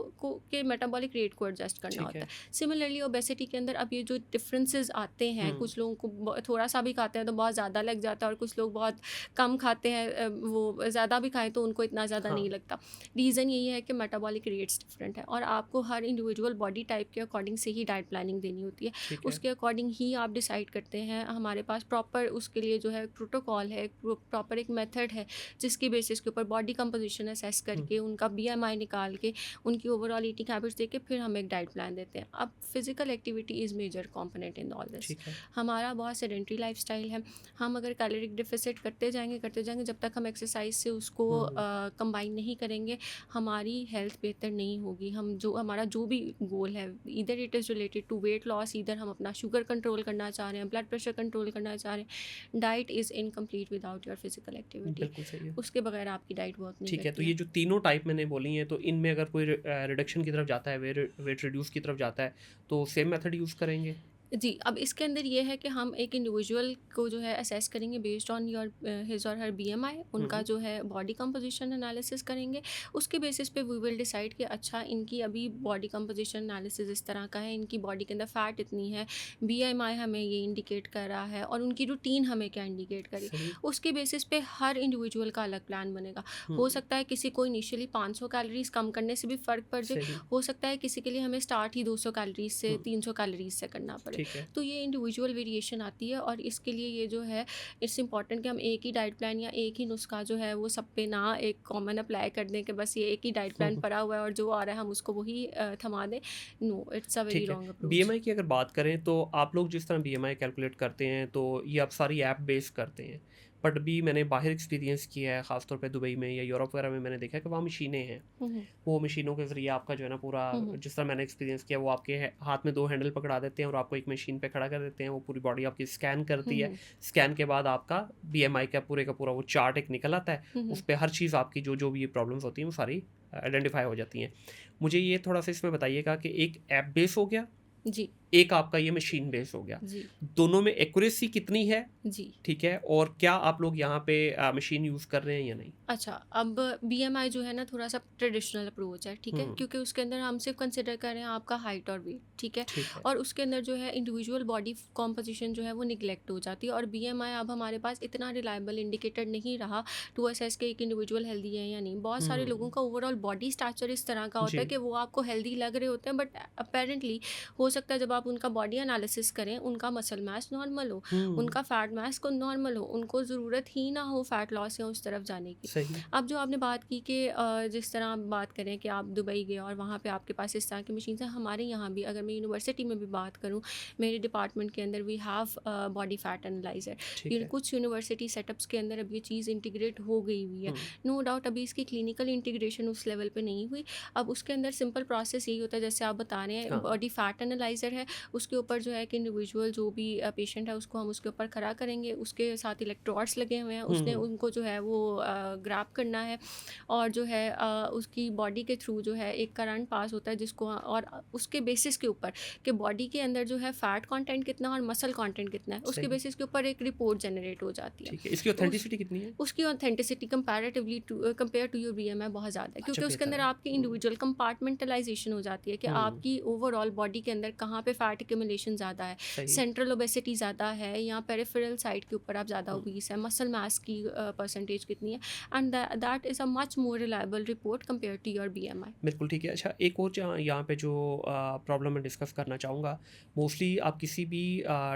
के मेटाबॉलिक रेट को एडजस्ट करना ठीक होता है। है। सिमिलरली ओबेसिटी के अंदर अब ये जो डिफरेंसेस आते हैं, हुँ, कुछ लोगों को थोड़ा सा भी खाते हैं तो बहुत ज़्यादा लग जाता है और कुछ लोग बहुत कम खाते हैं, वो ज़्यादा भी खाएं तो उनको इतना ज़्यादा हाँ, नहीं लगता। रीज़न यही है कि मेटाबॉलिक रेट्स डिफरेंट है और आपको हर इंडिविजुअल बॉडी टाइप के अकॉर्डिंग से ही डाइट प्लानिंग देनी होती है। ठीक है। उसके अकॉर्डिंग ही आप डिसाइड करते हैं। हमारे पास प्रॉपर उसके लिए जो है प्रोटोकॉल है, प्रॉपर एक मेथड है जिसकी बेसिस के ऊपर बॉडी कंपोजिशन असेस हुँ, करके, उनका बीएमआई निकाल के, उनकी ओवरऑल ईटिंग हैबिट्स देके फिर हम एक डाइट प्लान देते हैं। अब physical activity is major component in all this. ठीक है। हमारा बहुत सेडेंट्री लाइफस्टाइल है। हम अगर कैलोरिक डेफिसिट करते जाएंगे जब तक हम एक्सरसाइज से उसको हुँ, कंबाइन नहीं करेंगे, हमारी हेल्थ बेहतर नहीं होगी। हम जो हमारा जो भी गोल है, इधर it is related to weight loss, इधर हम अपना शुगर कंट्रोल करना चाह रहे हैं, ब्लड प्रेशर कंट्रोल करना चाह रहे हैं, diet is incomplete without your physical activity. बिल्कुल सही है। उसके बगैर आपकी डाइट वर्क नहीं ठीक है, तो करती ये है। जो तीनों टाइप मैंने बोली हैं, तो इनमें अगर कोई रिडक्शन की तरफ जाता है, वेट रिड्यूस की तरफ जाता है, तो सेम मेथड यूज़ करेंगे? जी, अब इसके अंदर ये है कि हम एक इंडिविजुअल को जो है असेस करेंगे बेस्ड ऑन योर हिज और हर बीएमआई, उनका हुँ, जो है बॉडी कंपोजिशन एनालिसिस करेंगे। उसके बेसिस पे वी विल डिसाइड कि अच्छा इनकी अभी बॉडी कंपोजिशन एनालिसिस इस तरह का है, इनकी बॉडी के अंदर फैट इतनी है, बीएमआई हमें ये इंडिकेट कर रहा है और उनकी रूटीन हमें क्या इंडिकेट करी। सही। उसके बेसिस पे हर इंडिविजुअल का अलग प्लान बनेगा। हुँ, हो सकता है किसी को इनिशियली 500 कैलोरीज कम करने से भी फ़र्क पड़ जाए, सही। हो सकता है किसी के लिए हमें स्टार्ट ही 200 कैलोरीज से, हुँ, 300 कैलोरीज से करना पड़े। ठीक है। तो ये इंडिविजुअल वेरिएशन आती है और इसके लिए ये जो है इट्स इम्पॉर्टेंट कि हम एक ही डाइट प्लान या एक ही नुस्खा जो है वो सब पे ना एक कॉमन अप्लाई कर दें कि बस ये एक ही डाइट प्लान पड़ा हुआ है और जो आ रहा है हम उसको वही थमा दें। नो, इट्स अ वेरी ठीक है। Wrong approach. बीएमआई की अगर बात करें तो आप लोग जिस तरह बीएमआई कैलकुलेट करते हैं, तो ये आप सारी ऐप बेस करते हैं। बट भी मैंने बाहर एक्सपीरियंस किया है, ख़ासतौर पे दुबई में या यूरोप वगैरह में मैंने देखा है कि वहाँ मशीनें हैं। हम्म, वो मशीनों के ज़रिए आपका जो है ना पूरा, हम्म, जिस तरह मैंने एक्सपीरियंस किया, वो आपके हाथ में 2 हैंडल पकड़ा देते हैं और आपको एक मशीन पे खड़ा कर देते हैं। वो पूरी बॉडी आपकी स्कैन करती है। हम्म, स्कैन के बाद आपका बीएमआई का पूरा वो चार्ट एक निकल आता है। हम्म, उस पे हर चीज़ आपकी जो भी प्रॉब्लम्स होती हैं वो सारी आइडेंटिफ़ाई हो जाती हैं। मुझे ये थोड़ा-सा इसमें बताइएगा कि एक ऐप बेस हो गया, जी, एक आपका ये मशीन बेस हो गया। जी, दोनों में एक्यूरेसी कितनी है? जी। ठीक है, और क्या आप लोग यहाँ पे मशीन यूज़ कर रहे हैं या नहीं? अच्छा, अब बीएमआई जो है ना थोड़ा-सा ट्रेडिशनल अप्रोच है, ठीक है? हुँ, क्योंकि उसके अंदर हम सिर्फ कंसिडर कर रहे हैं आपका हाइट और वेट, ठीक है? ठीक है। और उसके अंदर जो है इंडिविजुअल बॉडी कॉम्पोजिशन जो है वो निग्लेक्ट हो जाती है और बीएमआई अब हमारे पास इतना रिलायबल इंडिकेटर नहीं रहा टू असेस कि एक इंडिविजुअल हेल्दी है या नहीं। बहुत सारे लोगों हुँ, का ओवरऑल बॉडी स्ट्रक्चर इस तरह का होता है जी। कि वो आपको हेल्दी लग रहे होते हैं, बट अपेरेंटली हो सकता है जब आप उनका बॉडी एनालिसिस करें, उनका मसल मास नॉर्मल हो, हुँ, उनका फैट मास को नॉर्मल हो, उनको ज़रूरत ही ना हो फैट लॉस या उस तरफ जाने की। सही। अब जो आपने बात की कि जिस तरह आप बात करें कि आप दुबई गए और वहाँ पे आपके पास इस तरह की मशीन्स हैं, हमारे यहाँ भी अगर मैं यूनिवर्सिटी में भी बात करूँ, मेरे डिपार्टमेंट के अंदर we have body fat analyser. ठीक है। कुछ यूनिवर्सिटी सेटअप्स के अंदर अब ये चीज़ इंटीग्रेट हो गई हुई है। हुँ, नो डाउट अभी इसकी क्लिनिकल इंटीग्रेशन उस लेवल पे नहीं हुई। अब उसके अंदर सिंपल प्रोसेस यही होता है जैसे आप बता रहे हैं, हाँ। बॉडी फैट एनालाइजर है, उसके ऊपर जो है कि इंडिविजुअल जो भी पेशेंट है उसको हम उसके ऊपर खड़ा करेंगे, उसके साथ इलेक्ट्रोड्स लगे हुए हैं, हुँ, उसने हुँ, उनको जो है वो ग्रैब करना है और जो है उसकी बॉडी के थ्रू जो है एक करंट पास होता है जिसको और उसके बेसिस के ऊपर कि बॉडी के अंदर जो है फैट कंटेंट कितना और मसल कंटेंट कितना है, उसके सही। बेसिस के ऊपर एक रिपोर्ट जनरेट हो जाती है। ठीक है, इसकी तो उस ऑथेंटिसिटी कितनी है? उसकी authenticity comparatively to compare to your BMI बहुत ज़्यादा है, अच्छा, क्योंकि उसके बेहतर अंदर है। आपकी इंडिविजुअल कंपार्टमेंटलाइजेशन हो जाती है कि हुँ, आपकी ओवरऑल बॉडी के अंदर कहाँ पे फैट एक्यूमुलेशन ज़्यादा है, सही। सेंट्रल ओबेसिटी ज़्यादा है या पेरिफेरल साइड के ऊपर आप ज़्यादा हुँ, ओबीस है, मसल मास की परसेंटेज कितनी है, and that is a much more reliable report compare to your BMI. बिल्कुल ठीक है। अच्छा, एक और जहाँ यहाँ पे जो प्रॉब्लम मैं डिस्कस करना चाहूँगा, मोस्टली आप किसी भी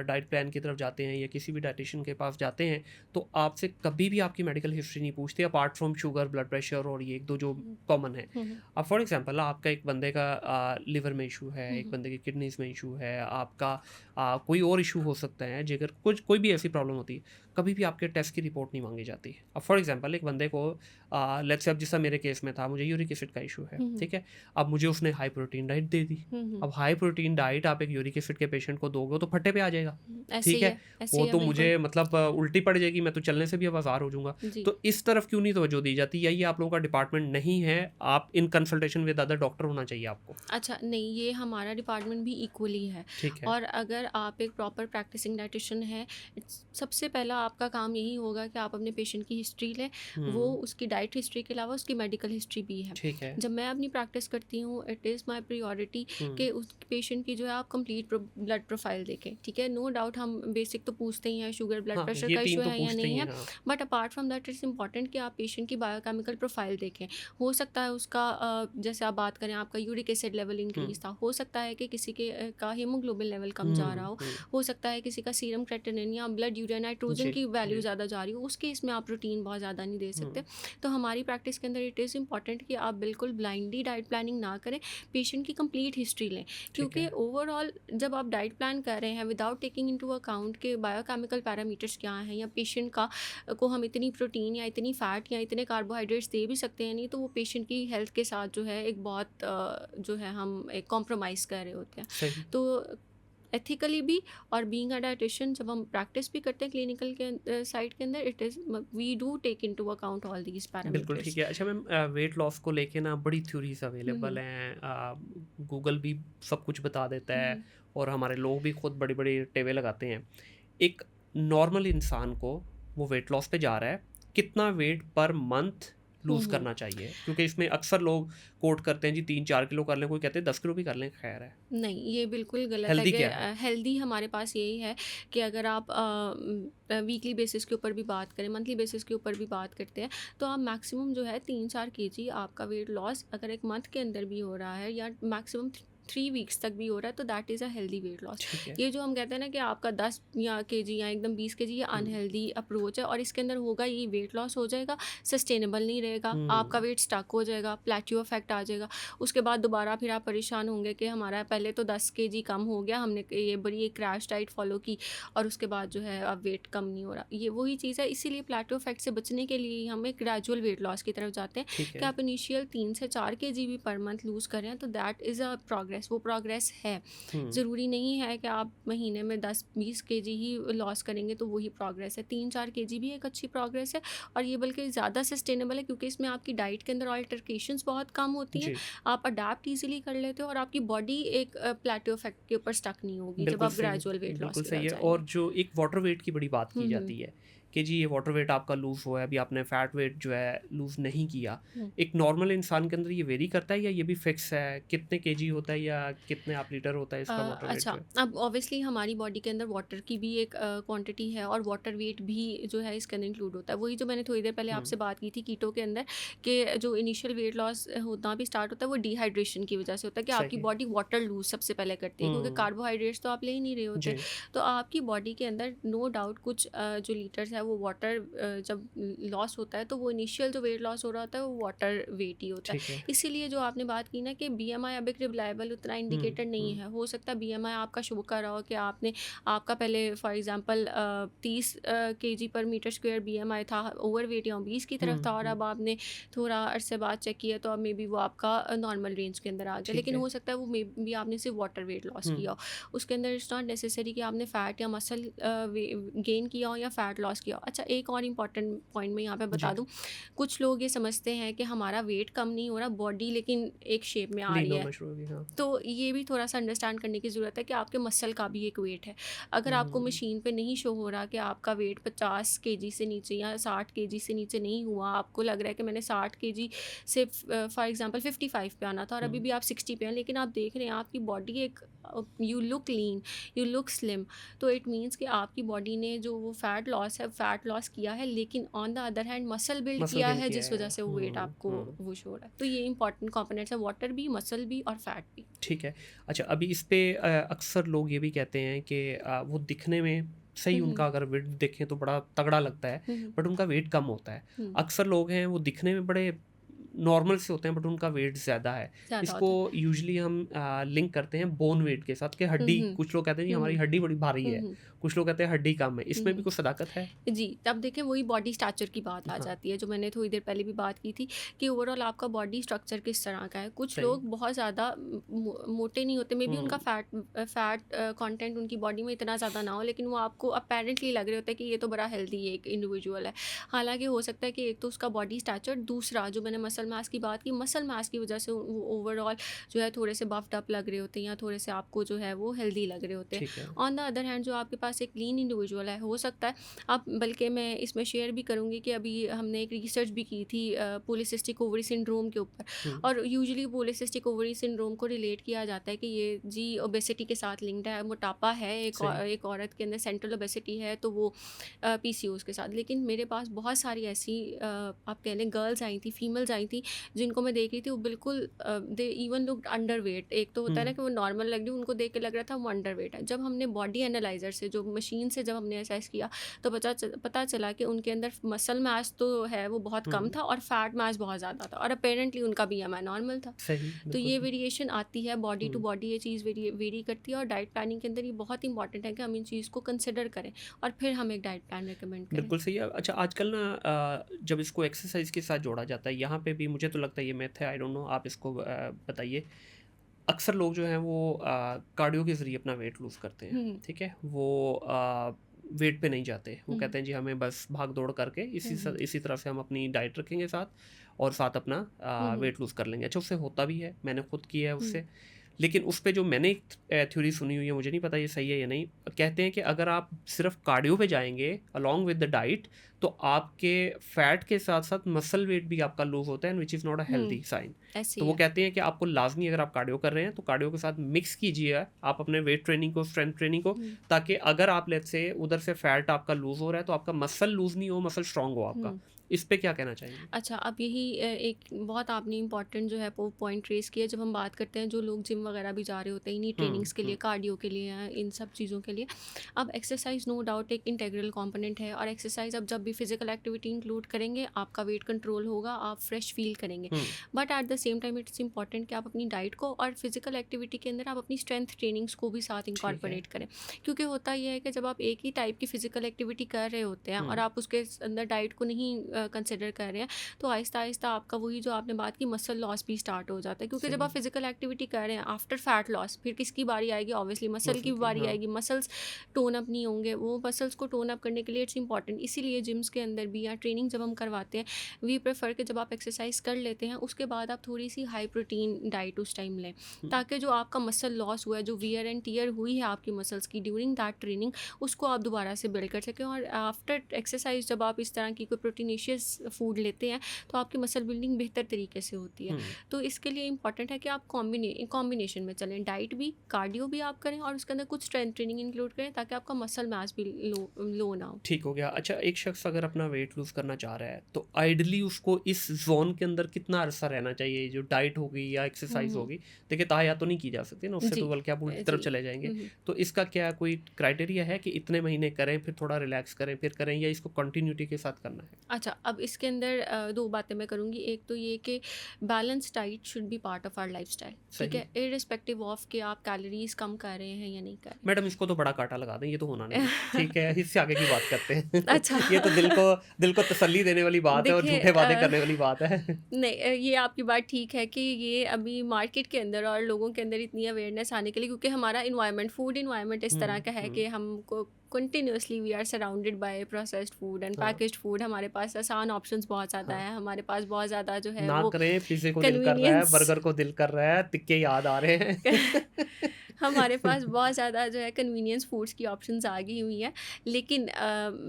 डाइट प्लान की तरफ जाते हैं या किसी भी डायटीशियन के पास जाते हैं, तो आपसे कभी भी आपकी मेडिकल हिस्ट्री नहीं पूछते apart from sugar, blood pressure और ये 1-2 जो हुँ, कॉमन है। हुँ, अब फॉर एग्ज़ाम्पल आपका एक बंदे का लिवर में इश्यू है, हुँ, एक हुँ, बंदे की किडनीज़ में इश्यू है, आपका कोई और इश्यू हो सकता है, जिगर कुछ कोई भी ऐसी प्रॉब्लम होती है, कभी भी आपके टेस्ट की रिपोर्ट नहीं माँगी जाती। अब फॉर एग्ज़ाम्पल एक बंदे को लेट्स से अब जैसा मेरे केस में था, मुझे यूरिक एसिड का इश्यू है, हुँ, ठीक है? अब मुझे उसने हाई प्रोटीन डाइट दे दी। हुँ, हुँ, अब हाई प्रोटीन डाइट आप एक यूरिक एसिड के पेशेंट को दोगे तो फट्टे पे आ जाएगा, ऐसे ठीक ही है? है, ऐसे वो ही है तो बिल्कुल। मुझे मतलब उल्टी पड़ जाएगी, मैं तो चलने से भी अब आज़ार हो जाऊँगा। जी। तो इस तरफ क्यों नहीं तवज्जो दी जाती? या ये आप लोगों का डिपार्टमेंट नहीं है, आप in consultation with other doctor होना चाहिए आपको? अच्छा, नहीं, ये हमारा डिपार्टमेंट भी इक्वली है। ठीक है। और अगर आप एक प्रॉपर प्रैक्टिसिंग डायटीशियन हैं, सबसे पहला आपका काम यही होगा कि आप अपने पेशेंट की हिस्ट्री लें, वो हुँ, उसकी डाइट हिस्ट्री के अलावा उसकी मेडिकल हिस्ट्री भी है। ठीक है। जब मैं अपनी प्रैक्टिस करती हूँ, इट इज़ माय प्रायोरिटी हुँ, कि उस पेशेंट की जो है आप कंप्लीट ब्लड प्रोफाइल देखें, ठीक है? नो डाउट हम बेसिक तो पूछते ही हैं, शुगर, ब्लड हाँ, प्रेशर ये का 3 इशू तो है या पूछते नहीं ही है, हैं, हाँ। But apart from that it's important कि आप पेशेंट की बायोकेमिकल प्रोफाइल देखें। हो सकता है उसका जैसे आप बात करें, आपका यूरिक एसिड लेवल हुँ, इंक्रीज था, हो सकता है कि किसी के का हीमोग्लोबिन लेवल कम जा रहा हुँ, हुँ। हो सकता है किसी का सीरम क्रेटिनिन या ब्लड यूरिया नाइट्रोजन जी, की वैल्यू जी। ज़्यादा जा रही हो, उस केस में आप प्रोटीन बहुत ज़्यादा नहीं दे सकते। हुँ, तो हमारी प्रैक्टिस के अंदर इट इज़ इंपॉर्टेंट कि आप बिल्कुल ब्लाइंडली डाइट प्लानिंग ना करें, पेशेंट की कंप्लीट हिस्ट्री लें, ठीक क्योंकि है। ओवरऑल जब आप डाइट प्लान कर रहे हैं विदाउट टेकिंग इनटू अकाउंट के बायोकेमिकल पैरामीटर्स क्या हैं या पेशेंट का को हम इतनी प्रोटीन या इतनी फैट या इतने कार्बोहाइड्रेट्स दे भी सकते हैं नहीं, तो वो पेशेंट की हेल्थ के साथ जो है एक बहुत जो है हम एक कॉम्प्रोमाइज़ कर रहे होते हैं। सही। तो एथिकली भी और बीइंग अ डायटिशियन जब हम प्रैक्टिस भी करते हैं क्लिनिकल के साइड के अंदर, it is we do take into account all these बिल्कुल ठीक पैरामीटर्स। है। अच्छा मैम, वेट लॉस को लेके ना बड़ी थ्योरीज़ हुँ, अवेलेबल हुँ। हैं। गूगल भी सब कुछ बता देता हुँ, है हुँ। और हमारे लोग भी खुद बड़ी-बड़ी टेवें लगाते हैं। एक नॉर्मल इंसान को, वो वेट लॉस पे जा रहा है, कितना वेट पर मंथ हुँ, लूज़ हुँ। करना चाहिए? क्योंकि इसमें अक्सर लोग कोट करते हैं जी 3-4 किलो कर लें, कोई कहते हैं 10 किलो भी कर लें, खैर है। नहीं, ये बिल्कुल गलत है हेल्दी कि क्या है? हेल्दी हमारे पास यही है कि अगर आप वीकली बेसिस के ऊपर भी बात करें, मंथली बेसिस के ऊपर भी बात करते हैं, तो आप मैक्सिमम जो है 3-4 केजी आपका वेट लॉस अगर एक मंथ के अंदर भी हो रहा है या मैक्सिमम 3 वीक्स तक भी हो रहा है तो that is a healthy weight loss. ठीक है। ये जो हम कहते हैं ना कि आपका 10 या केजी या एकदम 20 केजी, ये अनहेल्दी अप्रोच है और इसके अंदर होगा ये वेट लॉस हो जाएगा, सस्टेनेबल नहीं रहेगा, आपका वेट स्टक हो जाएगा, प्लेट्यू इफेक्ट आ जाएगा। उसके बाद दोबारा फिर आप परेशान होंगे कि हमारा पहले तो 10 केजी कम हो गया, हमने ये बड़ी एक क्रैश डाइट फॉलो की और उसके बाद जो है अब वेट कम नहीं हो रहा। ये वही चीज़ है, इसीलिए प्लेट्यू इफेक्ट से बचने के लिए हम एक ग्रेजुअल वेट लॉस की तरफ जाते हैं ठीक कि है। आप इनिशियल 3 से 4 केजी भी पर मंथ लूज़ कर रहे हैं तो दैट इज़ अ प्रोग्रेस, वो प्रोग्रेस है। ज़रूरी नहीं है कि आप महीने में 10-20 केजी ही लॉस करेंगे तो वही प्रोग्रेस है। 3-4 केजी भी एक अच्छी प्रोग्रेस है और ये बल्कि ज़्यादा सस्टेनेबल है क्योंकि इसमें आपकी डाइट के अंदर अल्टरकेशंस बहुत कम होती हैं, जी, आप अडैप्ट ईज़िली कर लेते हो और आपकी बॉडी एक प्लेटो इफेक्ट के ऊपर स्टक नहीं होगी जब बिल्कुल आप सही है, ग्रेजुअल वेट लॉस बिल्कुल की सही तरफ है। जाएँगे। और जो एक वाटर वेट की बड़ी बात की हुँ, हुँ, जाती है कि जी ये वाटर वेट आपका लूज़ हुआ है, अभी आपने फैट वेट जो है लूज़ नहीं किया। हुँ। एक नॉर्मल इंसान के अंदर ये वेरी करता है या ये भी फिक्स है? कितने केजी होता है या कितने आप लीटर होता है इसका वाटर वेट अच्छा, जो है? अब ऑब्वियसली हमारी बॉडी के अंदर वाटर की भी एक क्वांटिटी है और वाटर वेट भी जो है इसके अंदर इंक्लूड होता है। वही जो मैंने थोड़ी देर पहले हुँ, आपसे बात की थी कीटो के अंदर कि जो इनिशियल वेट लॉस होना भी स्टार्ट होता है वो डिहाइड्रेशन की वजह से होता है कि आपकी सही है। बॉडी वाटर लूज़ सबसे पहले करती है क्योंकि हुँ, कार्बोहाइड्रेट्स तो आप ले ही नहीं रहे होते। जी, तो आपकी बॉडी के अंदर नो डाउट कुछ जो लीटर्स है वो वाटर जब लॉस होता है तो वो इनिशियल जो वेट लॉस हो रहा होता है वो वाटर वेट ही होता है। ठीक है। इसीलिए जो आपने बात की ना कि बीएमआई अब एक रिलायबल उतना हुँ, इंडिकेटर नहीं हुँ, है। हो सकता है बीएमआई आपका शो कर रहा हो कि आपने आपका पहले फॉर एग्जांपल 30 केजी पर मीटर स्क्वायर बीएमआई था, ओवरवेट या ओबीस की तरफ हुँ, था और हुँ, अब आपने थोड़ा अरसे बाद चेक किया तो अब मे बी वो आपका नॉर्मल रेंज के अंदर आ गया। ठीक लेकिन है। हो सकता है वो मे बी आपने सिर्फ वाटर वेट लॉस हुँ, किया हो। उसके अंदर इट्स नॉट नेसेसरी कि आपने फैट या मसल गेन किया हो या फैट लॉस किया हो। अच्छा, एक और इम्पॉर्टेंट पॉइंट मैं यहाँ पे बता जी, दूँ, कुछ लोग ये समझते हैं कि हमारा वेट कम नहीं हो रहा, बॉडी लेकिन एक शेप में आ लीन रही है। होना शुरू हो गई, हाँ। तो ये भी थोड़ा-सा अंडरस्टैंड करने की ज़रूरत है कि आपके मसल का भी एक वेट है। अगर आपको हुँ, मशीन पे नहीं शो हो रहा कि आपका वेट 50 केजी से नीचे या 60 केजी से नीचे नहीं हुआ, आपको लग रहा है कि मैंने 60 केजी से फॉर एग्ज़ाम्पल 55 पे आना था और अभी हुँ, भी आप 60 पे हैं, लेकिन आप देख रहे हैं आपकी बॉडी एक you look lean, you look slim, तो इट मीन्स कि आपकी बॉडी ने जो वो फैट लॉस किया है, लेकिन on the other hand muscle build muscle किया बिल्ड है किया जिस है। वज़ह से वो वेट आपको हुँ। वो शो हो रहा है। तो ये इंपॉर्टेंट कंपोनेंट्स है, वाटर भी, मसल भी और फैट भी। ठीक है। अच्छा, अभी इस पे अक्सर लोग ये भी कहते हैं कि वो दिखने में सही, हुँ, हुँ। उनका अगर वेट देखें तो बड़ा तगड़ा लगता है, हुँ, हुँ। बट उनका वेट कम होता है। हुँ, अक्सर लोग हैं वो दिखने में बड़े नॉर्मल से होते हैं बट उनका वेट ज़्यादा है। ज़्यादा इसको होता है। यूजुअली हम लिंक करते हैं बोन वेट के साथ कि हुँ, हड्डी, हुँ। कुछ लोग कहते हैं जी हुँ, हमारी हुँ। हड्डी बड़ी भारी हुँ, है, हुँ। कुछ लोग कहते हैं हड्डी कम है। हुँ, इसमें भी हुँ। कुछ सदाकत है? जी, तब देखें वही बॉडी स्ट्रक्चर की बात आ हाँ, जाती है, जो मैंने थोड़ी देर पहले भी बात की थी कि ओवरऑल आपका बॉडी स्ट्रक्चर किस तरह का है। कुछ सही। लोग बहुत ज़्यादा मोटे नहीं होते, मे बी उनका हुँ, फैट कंटेंट उनकी बॉडी में इतना ज़्यादा ना हो, लेकिन वो आपको अपेरेंटली लग रहे होते हैं कि ये तो बड़ा हेल्दी एक इंडिविजुअल है। हालाँकि हो सकता है कि एक तो उसका बॉडी स्ट्रक्चर, दूसरा जो मैंने मसल मास की बात की, मसल मास की वजह से वो ओवरऑल जो है थोड़े से बफ्ड अप लग रहे होते हैं या थोड़े से आपको जो है वो हेल्दी लग रहे होते हैं। ठीक है। ऑन द अदर हैंड जो आपके पास एक लीन इंडिविजुअल है, हो सकता है आप, बल्कि मैं इसमें शेयर भी करूँगी कि अभी हमने एक रिसर्च भी की थी पॉलीसिस्टिक ओवरी सिंड्रोम के ऊपर, हुँ, और यूजुअली पॉलीसिस्टिक ओवरी सिंड्रोम को रिलेट किया जाता है कि ये जी ओबेसिटी के साथ लिंक्ड है, मोटापा है, सही। एक औरत के अंदर सेंट्रल ओबेसिटी है तो वो पीसीओएस के साथ। लेकिन मेरे पास बहुत सारी ऐसी आप कह लें गर्ल्स आई थी, फीमेल्स आई थी, जिनको मैं देख रही थी वो बिल्कुल they even looked under weight. एक तो होता है ना हुँ, कि वो नॉर्मल लग रही, उनको देख के लग रहा था वो अंडर वेट है। जब हमने बॉडी एनालाइजर से, जो मशीन से जब हमने असेस किया, तो पता चला कि उनके अंदर मसल मास तो है वो बहुत कम हुँ, था और फैट मास बहुत ज़्यादा था और अपेरेंटली उनका बीएमआई नॉर्मल था। सही, तो बिल्कुल ये सही। वेरिएशन आती है बॉडी टू हुँ। बॉडी, ये चीज़ वेरी करती है और डाइट प्लानिंग के अंदर ये बहुत इंपॉर्टेंट है कि हम इन चीज़ को कंसिडर करें और फिर हम एक डाइट प्लान रिकमेंड करें। बिल्कुल सही है। अच्छा, आजकल ना जब इसको एक्सरसाइज के साथ जोड़ा जाता है, यहाँ पे भी मुझे तो लगता है ये मिथ है, आई डोंट नो, आप इसको बताइए। अक्सर लोग जो हैं वो कार्डियो के ज़रिए अपना वेट लूज़ करते हैं, हुँ, ठीक है? वो वेट पे नहीं जाते। वो हुँ, कहते हैं जी हमें बस भाग-दौड़ करके हुँ, हुँ, इसी तरह से हम अपनी डाइट रखेंगे साथ और साथ अपना हुँ, हुँ, वेट लूज़ कर लेंगे। अच्छा, उससे होता भी है, मैंने खुद किया है हुँ, उससे। लेकिन उस पे जो मैंने एक थ्योरी सुनी हुई है, मुझे नहीं पता ये सही है या नहीं, कहते हैं कि अगर आप सिर्फ कार्डियो पे जाएँगे अलोंग विद द डाइट, तो आपके फैट के साथ-साथ मसल वेट भी आपका लूज़ होता है, and which is not a healthy hmm, sign. ऐसे तो ही वो है। कहते हैं कि आपको लाज़मी, अगर आप कार्डियो कर रहे हैं, तो कार्डियो के साथ मिक्स कीजिए आप अपने वेट ट्रेनिंग को, स्ट्रेंथ ट्रेनिंग को, हुँ, ताकि अगर आप लेट्स से उधर से फैट आपका लूज़ हो रहा है, तो आपका मसल लूज़ नहीं हो, मसल स्ट्रॉन्ग हो आपका। हुँ, इस पे क्या कहना चाहेंगे? अच्छा, अब यही एक बहुत आपने इम्पॉर्टेंट जो है वो पॉइंट रेज़ किया। जब हम बात करते हैं जो लोग जिम वगैरह भी जा रहे होते हैं इन्हीं ट्रेनिंग्स के लिए, कार्डियो के लिए या इन सब चीज़ों के लिए। अब एक्सरसाइज नो डाउट एक इंटीग्रल कंपोनेंट है, और एक्सरसाइज अब जब भी फिजिकल एक्टिविटी इंक्लूड करेंगे आपका वेट कंट्रोल होगा, आप फ्रेश फील करेंगे। But at the same time it's important कि आप अपनी डाइट को और फिजिकल एक्टिविटी के अंदर आप अपनी स्ट्रेंथ ट्रेनिंग्स को भी साथ इंकॉर्पोरेट करें। क्योंकि होता यह है कि जब आप एक ही टाइप की फिजिकल एक्टिविटी कर रहे होते हैं और आप उसके अंदर डाइट को नहीं कंसिडर कर रहे हैं, तो आहिस्ता आहिस्ता आपका वही जो आपने बात की मसल लॉस भी स्टार्ट हो जाता है। क्योंकि जब आप फिजिकल एक्टिविटी कर रहे हैं आफ्टर फैट लॉस, फिर किसकी बारी आएगी? ऑब्वियसली मसल की बारी आएगी। मसल्स टोन अप नहीं होंगे, वो मसल्स को टोन अप करने के लिए इट्स इंपॉर्टेंट। इसीलिए जिम्स के अंदर भी या ट्रेनिंग जब हम करवाते हैं, वी प्रेफर कि जब आप एक्सरसाइज कर लेते हैं उसके बाद आप थोड़ी सी हाई प्रोटीन डाइट उस टाइम लें, ताकि जो आपका मसल लॉस हुआ है, जो वियर एंड टीयर हुई है आपकी मसल्स की ड्यूरिंग दैट ट्रेनिंग, उसको आप दोबारा से बिल्ड कर सकें। और आफ्टर एक्सरसाइज जब आप इस तरह की कोई प्रोटीनिशियस फूड लेते हैं तो आपकी मसल बिल्डिंग बेहतर तरीके से होती है। तो इसके लिए इंपॉर्टेंट है कि आप कॉम्बिनेशन में चलें, डाइट भी, कार्डियो भी आप करें और उसके अंदर कुछ स्ट्रेंथ ट्रेनिंग इंक्लूड करें, ताकि आपका मसल मास भी लो ना हो। ठीक हो गया। अच्छा, एक शख्स अगर अपना वेट लूज़ करना चाह रहा है तो आइडली उसको इस जोन के अंदर कितना अरसा रहना चाहिए? जो डाइट होगी या एक्सरसाइज होगी, देखिए ताया तो नहीं की जा सकती ना, उससे जी तो बल्कि आप उल्टी तरफ जी। चले जाएंगे। तो इसका क्या कोई क्राइटेरिया है कि इतने महीने करें फिर थोड़ा रिलैक्स करें फिर करें, या इसको कंटिन्यूटी के साथ करना है? अच्छा, अब इसके अंदर दो बातें मैं करूँगी। एक तो ये कि balance diet should be part of our lifestyle, ठीक सही। है, इररिस्पेक्टिव ऑफ कि आप कैलोरीज कम कर रहे हैं या नहीं कर रहे। मैडम इसको तो बड़ा कांटा लगा दें, ये तो होना नहीं है। ठीक है, इससे आगे की बात करते हैं। अच्छा। ये तो दिल को तसल्ली देने वाली बात है और देखिए झूठे वादे करने वाली बात है। नहीं, ये आपकी बात ठीक है कि ये अभी मार्केट के अंदर और लोगों के अंदर इतनी अवेयरनेस आने के लिए, क्योंकि हमारा इन्वायरमेंट, फूड इन्वायरमेंट इस तरह का है कि हमको continuously we are surrounded by processed food and हाँ। Packaged food. हमारे पास आसान ऑप्शंस बहुत ज़्यादा है, हमारे पास बहुत ज़्यादा जो है ना वो करें, पिज़्ज़े को दिल कर रहा है, कन्वीनियंस बर्गर को दिल कर रहा है, तिक्के याद आ रहे हैं। हमारे पास बहुत ज़्यादा जो है कन्वीनियंस फूड्स की ऑप्शंस आ गई हुई हैं। लेकिन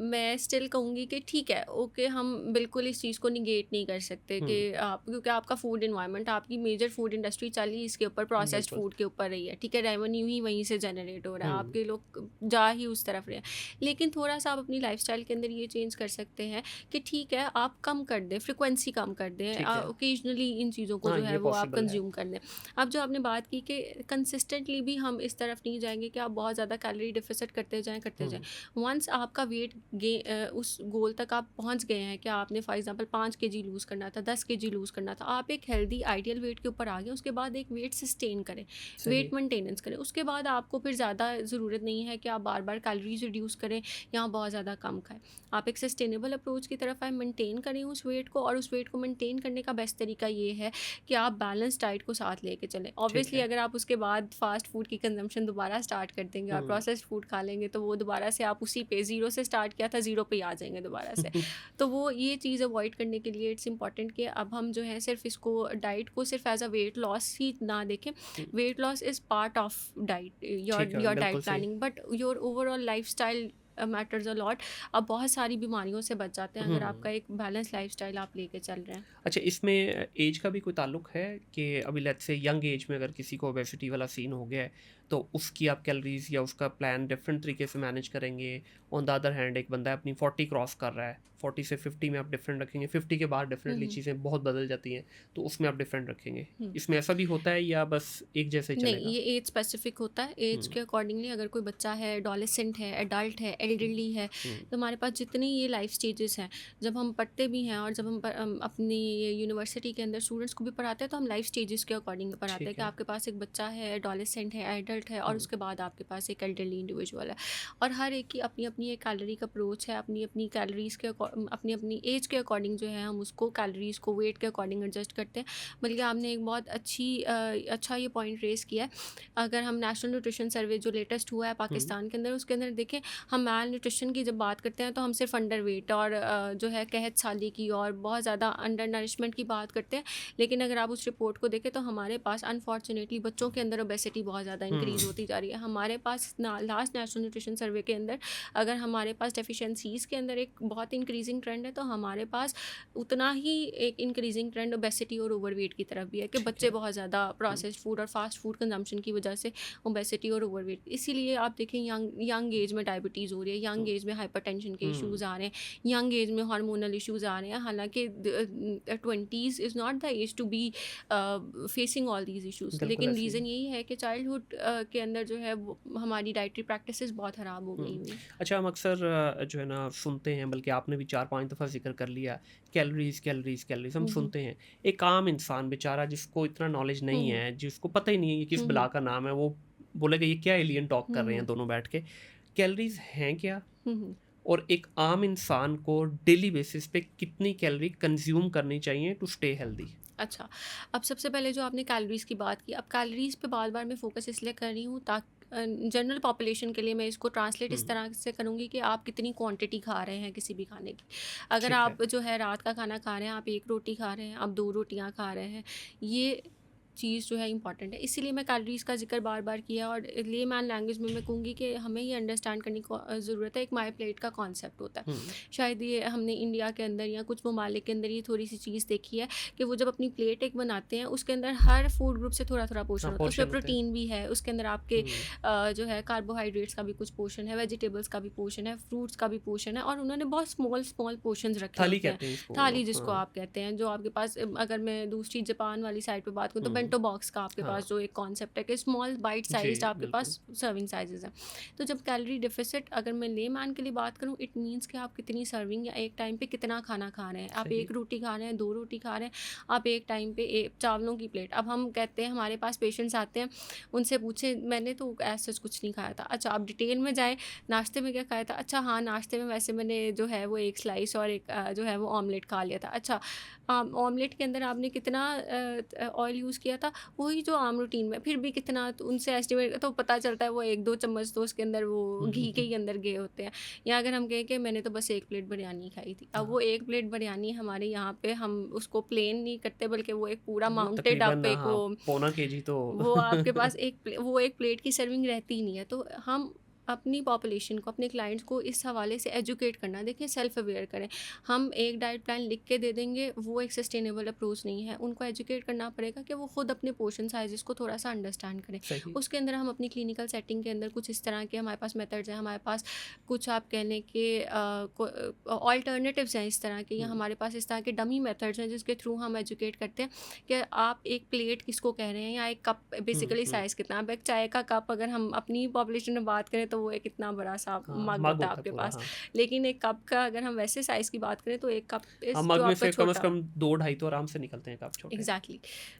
मैं स्टिल कहूँगी कि ठीक है, ओके, हम बिल्कुल इस चीज़ को निगेट नहीं कर सकते कि आप, क्योंकि आपका फूड इन्वायरमेंट, आपकी मेजर फूड इंडस्ट्री चली इसके ऊपर, प्रोसेस्ड बिल्कुल। फूड के ऊपर रही है, ठीक है, रेवेन्यू ही वहीं से जनरेट हो रहा है, आपके लोग जा ही उस तरफ रहे हैं। लेकिन थोड़ा सा आप अपनी लाइफस्टाइल के अंदर ये चेंज कर सकते हैं कि ठीक है, आप कम कर दें, फ्रिक्वेंसी कम कर दें, ठीक है। ओकेजनली इन चीज़ों को हाँ, जो है ये वो आप पॉसिबल है। कंज्यूम कर दें। अब जो आपने बात की कि कंसिस्टेंटली भी हम इस तरफ नहीं जाएंगे कि आप बहुत ज़्यादा कैलोरी डिफिसिट करते जाएं। वंस आपका वेट उस गोल तक आप पहुंच गए हैं कि आपने फॉर एग्जांपल 5 kg लूज़ करना था, 10 kg लूज़ करना था, आप एक हेल्दी आइडियल वेट के ऊपर आ गए, उसके बाद एक वेट सस्टेन करें, वेट मेंटेनेंस करें। उसके बाद आपको फिर ज़्यादा ज़रूरत नहीं है कि आप बार बार कैलोरीज रिड्यूस करें या बहुत ज़्यादा कम खाएं। आप एक सस्टेनेबल अप्रोच की तरफ आए, मेंटेन करें उस वेट को, और उस वेट को मेंटेन करने का बेस्ट तरीका ये है कि आप बैलेंस डाइट को साथ लेके चलें। ऑब्वियसली अगर आप उसके बाद फास्ट फूड की कंजम्पशन दोबारा स्टार्ट कर देंगे और प्रोसेस्ड फूड खा लेंगे, तो वो दोबारा से आप उसी पे, ज़ीरो से स्टार्ट किया था, ज़ीरो पे ही आ जाएंगे दोबारा से। तो वो ये चीज़ अवॉइड करने के लिए इट्स इंपॉर्टेंट कि अब हम जो है सिर्फ इसको, डाइट को सिर्फ एज अ वेट लॉस ही ना देखें। Weight loss is part of diet, your बिल्कुल डाइट सही। Planning, but your overall lifestyle matters a lot. अब बहुत सारी बीमारियों से बच जाते हैं अगर आपका एक बैलेंस लाइफस्टाइल आप लेके चल रहे हैं। अच्छा, इसमें एज का भी कोई ताल्लुक है कि अभी लेट्स से यंग एज में अगर किसी को ओबेसिटी वाला सीन हो गया है तो उसकी आप कैलोरीज या उसका प्लान डिफरेंट तरीके से मैनेज करेंगे? ऑन द अदर हैंड एक बंदा अपनी 40 क्रॉस कर रहा है, 40 से 50 में आप डिफरेंट रखेंगे, 50 के बाद डेफिनेटली चीज़ें बहुत बदल जाती हैं, तो उसमें आप डिफरेंट रखेंगे। इसमें ऐसा भी होता है या बस एक जैसे ही नहीं, चलेगा? ये एज स्पेसिफिक होता है। एज के अकॉर्डिंगली अगर कोई बच्चा है, एडोलेसेंट है, एडल्ट है, एल्डरली है, तो हमारे पास जितनी ये लाइफ स्टेजेस हैं, जब हम पढ़ते भी हैं और जब हम अपनी यूनिवर्सिटी के अंदर स्टूडेंट्स को भी पढ़ाते हैं, तो हम लाइफ स्टेजेस के अकॉर्डिंग पढ़ाते हैं ठीक कि है। आपके पास एक बच्चा है, एडोलेसेंट है, एडल्ट है, और उसके बाद आपके पास एक एल्डरली इंडिविजुअल है। और हर एक की अपनी अपनी एक कैलोरी का अप्रोच है, अपनी अपनी कैलोरीज़ के अपनी अपनी एज के अकॉर्डिंग जो है हम उसको कैलोरीज़ को वेट के अकॉर्डिंग एडजस्ट करते हैं। बल्कि आपने एक बहुत अच्छा ये पॉइंट रेस किया है। अगर हम नेशनल न्यूट्रिशन सर्वे जो लेटेस्ट हुआ है पाकिस्तान के अंदर, उसके अंदर देखें, हम मैल न्यूट्रिशन की जब बात करते हैं तो हम सिर्फ अंडर वेट और जो है कहत साली की और बहुत ज़्यादा अंडर नरिशमेंट की बात करते हैं। लेकिन अगर आप उस रिपोर्ट को देखें तो हमारे पास अनफॉर्चुनेटली बच्चों के अंदर ओबेसिटी बहुत ज़्यादा इंक्रीज इंक्रीज़ होती जा रही है। हमारे पास लास्ट नेशनल न्यूट्रिशन सर्वे के अंदर अगर हमारे पास डेफिशिएंसीज़ के अंदर एक बहुत इंक्रीजिंग ट्रेंड है, तो हमारे पास उतना ही एक इंक्रीजिंग ट्रेंड ओबेसिटी और ओवरवेट की तरफ भी है कि ठीक बच्चे है। बहुत ज़्यादा प्रोसेस्ड फूड और फास्ट फूड कंजम्पशन की वजह से ओबेसिटी और ओवरवेट, इसीलिए आप देखें यंग एज में डायबिटीज़ हो रही है, यंग एज में हाइपरटेंशन के इश्यूज़ आ रहे हैं, यंग एज में हार्मोनल इश्यूज़ आ रहे हैं। हालांकि 20s is not the age to be facing all these issues, बिल्कुल लेकिन ऐसे ही है। रीज़न यही है कि चाइल्डहुड के अंदर जो है वो हमारी डाइटरी प्रैक्टिसेस बहुत ख़राब हो गई हुँ। हुई हैं। अच्छा, हम अक्सर जो है ना सुनते हैं, बल्कि आपने भी 4-5 दफ़ा ज़िक्र कर लिया, कैलोरीज़, कैलोरीज़, कैलोरीज़ हम हुँ, हुँ। सुनते हैं। एक आम इंसान बेचारा जिसको इतना नॉलेज हुँ, नहीं हुँ। है, जिसको पता ही नहीं है ये किस हुँ, बला हुँ। का नाम है, वो बोलेगा ये क्या एलियन टॉक हुँ, कर रहे हैं हुँ। दोनों बैठ के। कैलोरीज़ हैं क्या? हुँ, हुँ। और एक आम इंसान को डेली बेसिस पे कितनी कैलोरी कंज़्यूम करनी चाहिए टू स्टे हेल्दी? अच्छा, अब सबसे पहले जो आपने कैलोरीज़ की बात की, अब कैलोरीज़ पे बार-बार मैं फ़ोकस इसलिए कर रही हूँ जनरल पॉपुलेशन के लिए मैं इसको ट्रांसलेट इस हुँ, तरह से करूँगी कि आप कितनी क्वांटिटी खा रहे हैं किसी भी खाने की। अगर ठीक है। आप जो है रात का खाना खा रहे हैं, आप 1 रोटी खा रहे हैं, आप 2 रोटियाँ खा रहे हैं, ये चीज़ जो है इम्पॉर्टेंट है। इसीलिए मैं कैलोरीज़ का ज़िक्र बार-बार किया और लेमैन लैंग्वेज में मैं कहूँगी कि हमें ये अंडरस्टैंड करने को ज़रूरत है, एक माई प्लेट का कॉन्सेप्ट होता है। हुँ, शायद ये हमने इंडिया के अंदर या कुछ ममालिक के अंदर ये थोड़ी-सी चीज़ देखी है कि वो जब अपनी प्लेट एक बनाते हैं, उसके अंदर हर फूड ग्रुप से थोड़ा-थोड़ा पोर्शन हाँ, होता है। उसमें पोर्शन होते हैं। प्रोटीन भी है, उसके अंदर आपके हुँ, जो है कार्बोहाइड्रेट्स का भी कुछ पोर्शन है, वेजिटेबल्स का भी पोर्शन है, फ्रूट्स का भी पोर्शन है और उन्होंने बहुत स्मॉल पोर्शंस रखे थाली होते हैं। कहते हैं इसको वो थाली लोग। जिसको हाँ, आप कहते हैं, जो आपके पास अगर मैं दूसरी जापान वाली साइड पे बात करूँ तो हुँ, बेंटो बॉक्स का आपके हाँ, पास जो एक कॉन्सेप्ट है कि स्मॉल बाइट जी, साइज़्ड आपके बिल्कुल। पास सर्विंग साइज़ेज़ हैं। तो जब कैलोरी डेफिसिट अगर मैं लेमैन के लिए बात करूँ, इट मीन्स कि आप कितनी सर्विंग या एक टाइम पे कितना खाना खा रहे हैं। आप सही 1 है। रोटी खा रहे हैं, 2 रोटी खा रहे हैं, आप एक टाइम पे चावलों की प्लेट। अब हम कहते हैं हमारे पास पेशेंट्स आते हैं, उनसे पूछें मैंने तो ऐसा कुछ नहीं खाया था। अच्छा, आप डिटेल में जाएँ, नाश्ते में क्या खाया था? अच्छा हाँ, नाश्ते में वैसे मैंने जो है वो 1 स्लाइस और एक जो है वो ऑमलेट खा लिया था। अच्छा, ऑमलेट के अंदर आपने कितना ऑयल यूज़ किया था? वही जो आम रूटीन में, फिर भी कितना, तो उनसे एस्टिमेट तो पता चलता है वो 1-2 चम्मच तो उसके अंदर वो हुँ, हुँ, घी के हुँ, ही अंदर गए होते हैं। या अगर हम कहें कि मैंने तो बस 1 प्लेट बिरयानी खाई थी। अब हाँ, वो 1 प्लेट बिरयानी हमारे यहाँ पे हम उसको प्लेन नहीं करते, बल्कि वो एक पूरा वो माउंटेड तकरीबन अप एक हाँ, पौना केजी तो वो आपके पास वो एक प्लेट की सर्विंग रहती ही नहीं है। तो हम अपनी पॉपुलेशन को, अपने क्लाइंट्स को इस हवाले से एजुकेट करना, देखिए सेल्फ अवेयर करें। हम एक डाइट प्लान लिख के दे देंगे, वो एक सस्टेनेबल अप्रोच नहीं है। उनको एजुकेट करना पड़ेगा कि वो खुद अपने पोर्शन साइज़ेस को थोड़ा-सा अंडरस्टैंड करें। सही। उसके अंदर हम अपनी क्लिनिकल सेटिंग के अंदर कुछ इस तरह के हमारे पास मेथड्स हैं, हमारे पास कुछ आप कह लें कि ऑल्टरनेटिव्स हैं इस तरह के, या हुँ, हमारे पास इस तरह के डमी मेथड्स हैं जिसके थ्रू हम एजुकेट करते हैं कि आप एक प्लेट किसको कह रहे हैं या एक कप हुँ, बेसिकली हुँ, साइज़ कितना। अब एक चाय का कप अगर हम अपनी पॉपुलेशन में बात करें तो वो एक इतना बड़ा सा हाँ, मग मग होता है होता है आपके पूरा, पास, हाँ। लेकिन एक कप का अगर हम वैसे साइज़ की बात करें तो एक कप हाँ, इज़ मग जो में आपका से कम छोटा। 2 ढाई तो आराम से निकलते हैं कप छोटे। एग्जैक्टली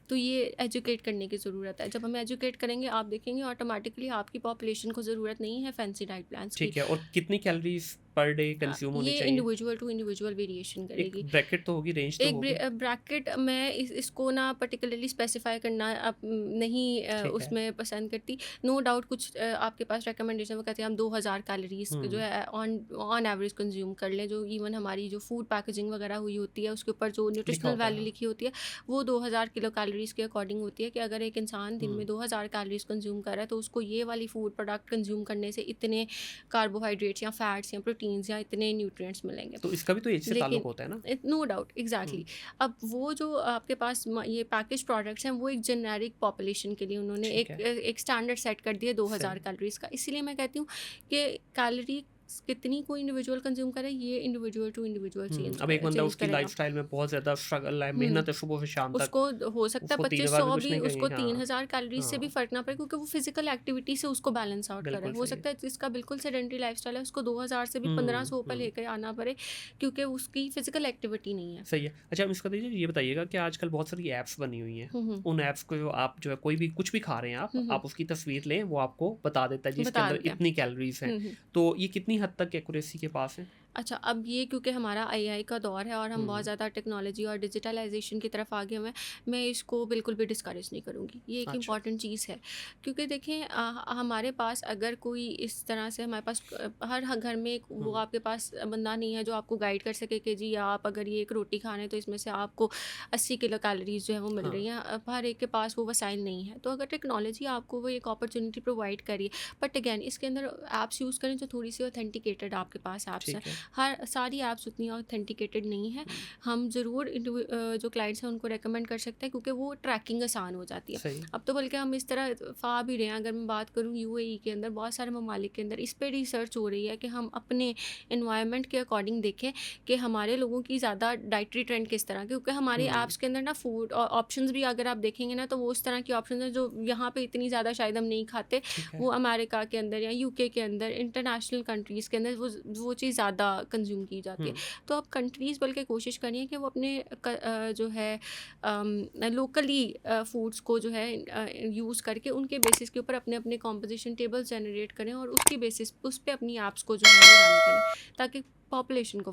तो ये एजुकेट करने की ज़रूरत है। जब हम एजुकेट करेंगे आप देखेंगे ऑटोमेटिकली आपकी पॉपुलेशन को ज़रूरत नहीं है फैंसी डाइट प्लान्स की। ठीक है, और कितनी कैलोरीज़ पर डे कंज़्यूम होनी ये चाहिए? इंडिविजुअल टू इंडिविजुअल वेरिएशन एक करेगी। ब्रैकेट तो होगी, रेंज तो एक होगी? ब्रैकेट मैं इसको ना पर्टिकुलरली स्पेसिफाई करना अब नहीं ठीक है। उसमें पसंद करती। नो डाउट कुछ आपके पास रिकमेंडेशन वो कहते हैं हम 2000 कैलोरीज जो हुँ, है ऑन ऑन एवरेज कंज्यूम कर लें, जो इवन हमारी जो फूड पैकेजिंग वगैरह हुई होती है उसके ऊपर जो लिखा न्यूट्रिशनल होता है, वैल्यू हाँ। लिखी होती है वो 2000 किलो कैलोरीज के अकॉर्डिंग होती है कि अगर एक इंसान दिन हुँ, में 2000 कैलोरीज कंज्यूम कर रहा है तो उसको ये वाली फूड प्रोडक्ट कंज्यूम करने से इतने कार्बोहाइड्रेट्स या फैट्स या प्रोटीन्स या इतने न्यूट्रिएंट्स मिलेंगे। तो इसका भी तो ऐज से ताल्लुक लेकिन होता है ना? नो डाउट हुँ, एग्जैक्टली। अब वो जो आपके पास ये पैकेज प्रोडक्ट्स हैं वो एक जेनेरिक पॉपुलेशन के लिए उन्होंने ठीक एक है, एक स्टैंडर्ड सेट कर दिया 2000 सही। कैलोरीज का। इसीलिए मैं कहती हूँ कि कैलोरी कितनी कोई इंडिविजुअल कंज्यूम करे ये इंडिविजुअल टू इंडिविजुअल अब एक बंदा चेंज उसकी करेगा। लाइफ़स्टाइल में बहुत ज़्यादा स्ट्रगल है, हुँ। मेहनत है सुबह से शाम तक, उसको हो सकता है उसको 3 बार भी 2500 कुछ भी नहीं उसको कहेंगे। हाँ, 3000 कैलोरीज से भी हाँ, फ़र्क ना पड़े क्योंकि वो फिजिकल एक्टिविटी से उसको बैलेंस आउट कर रहा बिल्कुल है। हो सही है। सकता है जिसका बिल्कुल सेडेंटरी लाइफ़स्टाइल है उसको 2000 से भी हुँ, 1500 पर हुँ, लेकर आना पड़े क्योंकि उसकी फिजिकल एक्टिविटी नहीं है। सही है। अच्छा, हम इसका दीजिए ये बताइएगा कि आजकल बहुत सारी ऐप्स बनी हुई हैं, हुँ, हुँ। उन ऐप्स को जो आप जो है कोई भी कुछ भी खा रहे हैं हुँ, हुँ। आप उसकी तस्वीर लें, वो आपको बता देता है जी इसके बता अंदर देते हैं। इतनी कैलोरीज़ हैं। हुँ, हुँ। तो ये कितनी हद तक एक्यूरेसी के पास है? अच्छा, अब ये क्योंकि हमारा एआई का दौर है और हम बहुत हुँ, ज़्यादा टेक्नोलॉजी और डिजिटलाइजेशन की तरफ आगे हुए हैं, मैं इसको बिल्कुल भी डिस्करेज नहीं करूँगी। ये एक अच्छा। इम्पॉर्टेंट चीज़ है, क्योंकि देखें हमारे पास अगर कोई इस तरह से हमारे पास हर घर में एक वो हुँ, आपके पास बंदा नहीं है जो आपको गाइड कर सके कि जी आप अगर ये एक रोटी खा रहे हैं तो इसमें से आपको 80 किलो कैलोरीज जो है वो मिल हाँ, रही हैं। अब हर एक के पास वो वसाइल नहीं है, तो अगर टेक्नोलॉजी आपको वो एक अपॉर्चुनिटी प्रोवाइड करी, बट अगेन इसके अंदर ऐप्स यूज़ करें जो थोड़ी सी ऑथेंटिकेटेड आपके पास ऐप्स हैं। ठीक है। हर सारी ऐप्स उतनी ऑथेंटिकेटेड नहीं है। हुँ, हम ज़रूर जो क्लाइंट्स हैं उनको रेकमेंड कर सकते हैं, क्योंकि वो ट्रैकिंग आसान हो जाती है। सही। अब तो बल्कि हम इस तरह पा भी रहे हैं, अगर मैं बात करूँ यूएई के अंदर बहुत सारे ममालिक के अंदर इस पे रिसर्च हो रही है कि हम अपने एनवायरनमेंट के अकॉर्डिंग देखें कि हमारे लोगों की ज़्यादा डाइटरी ट्रेंड किस तरह, क्योंकि हमारे हुँ, ऐप्स के अंदर ना फूड ऑप्शंस भी अगर आप देखेंगे ना तो वो उस तरह की ऑप्शंस हैं जो यहाँ पे इतनी ज़्यादा शायद हम नहीं खाते। ठीक है। वो अमेरिका के अंदर या यूके के अंदर इंटरनेशनल कंट्रीज़ के अंदर वो चीज़ ज़्यादा कंज्यूम की जाती हुँ, है। तो अब कंट्रीज़ बल्कि कोशिश करिए कि वो अपने जो है लोकली फूड्स को जो है यूज़ करके उनके बेसिस के ऊपर अपने अपने कॉम्पोजिशन टेबल जनरेट करें और उसकी बेसिस उस पे अपनी ऐप्स को जो है वो रन करें, ताकि पॉपुलेशन को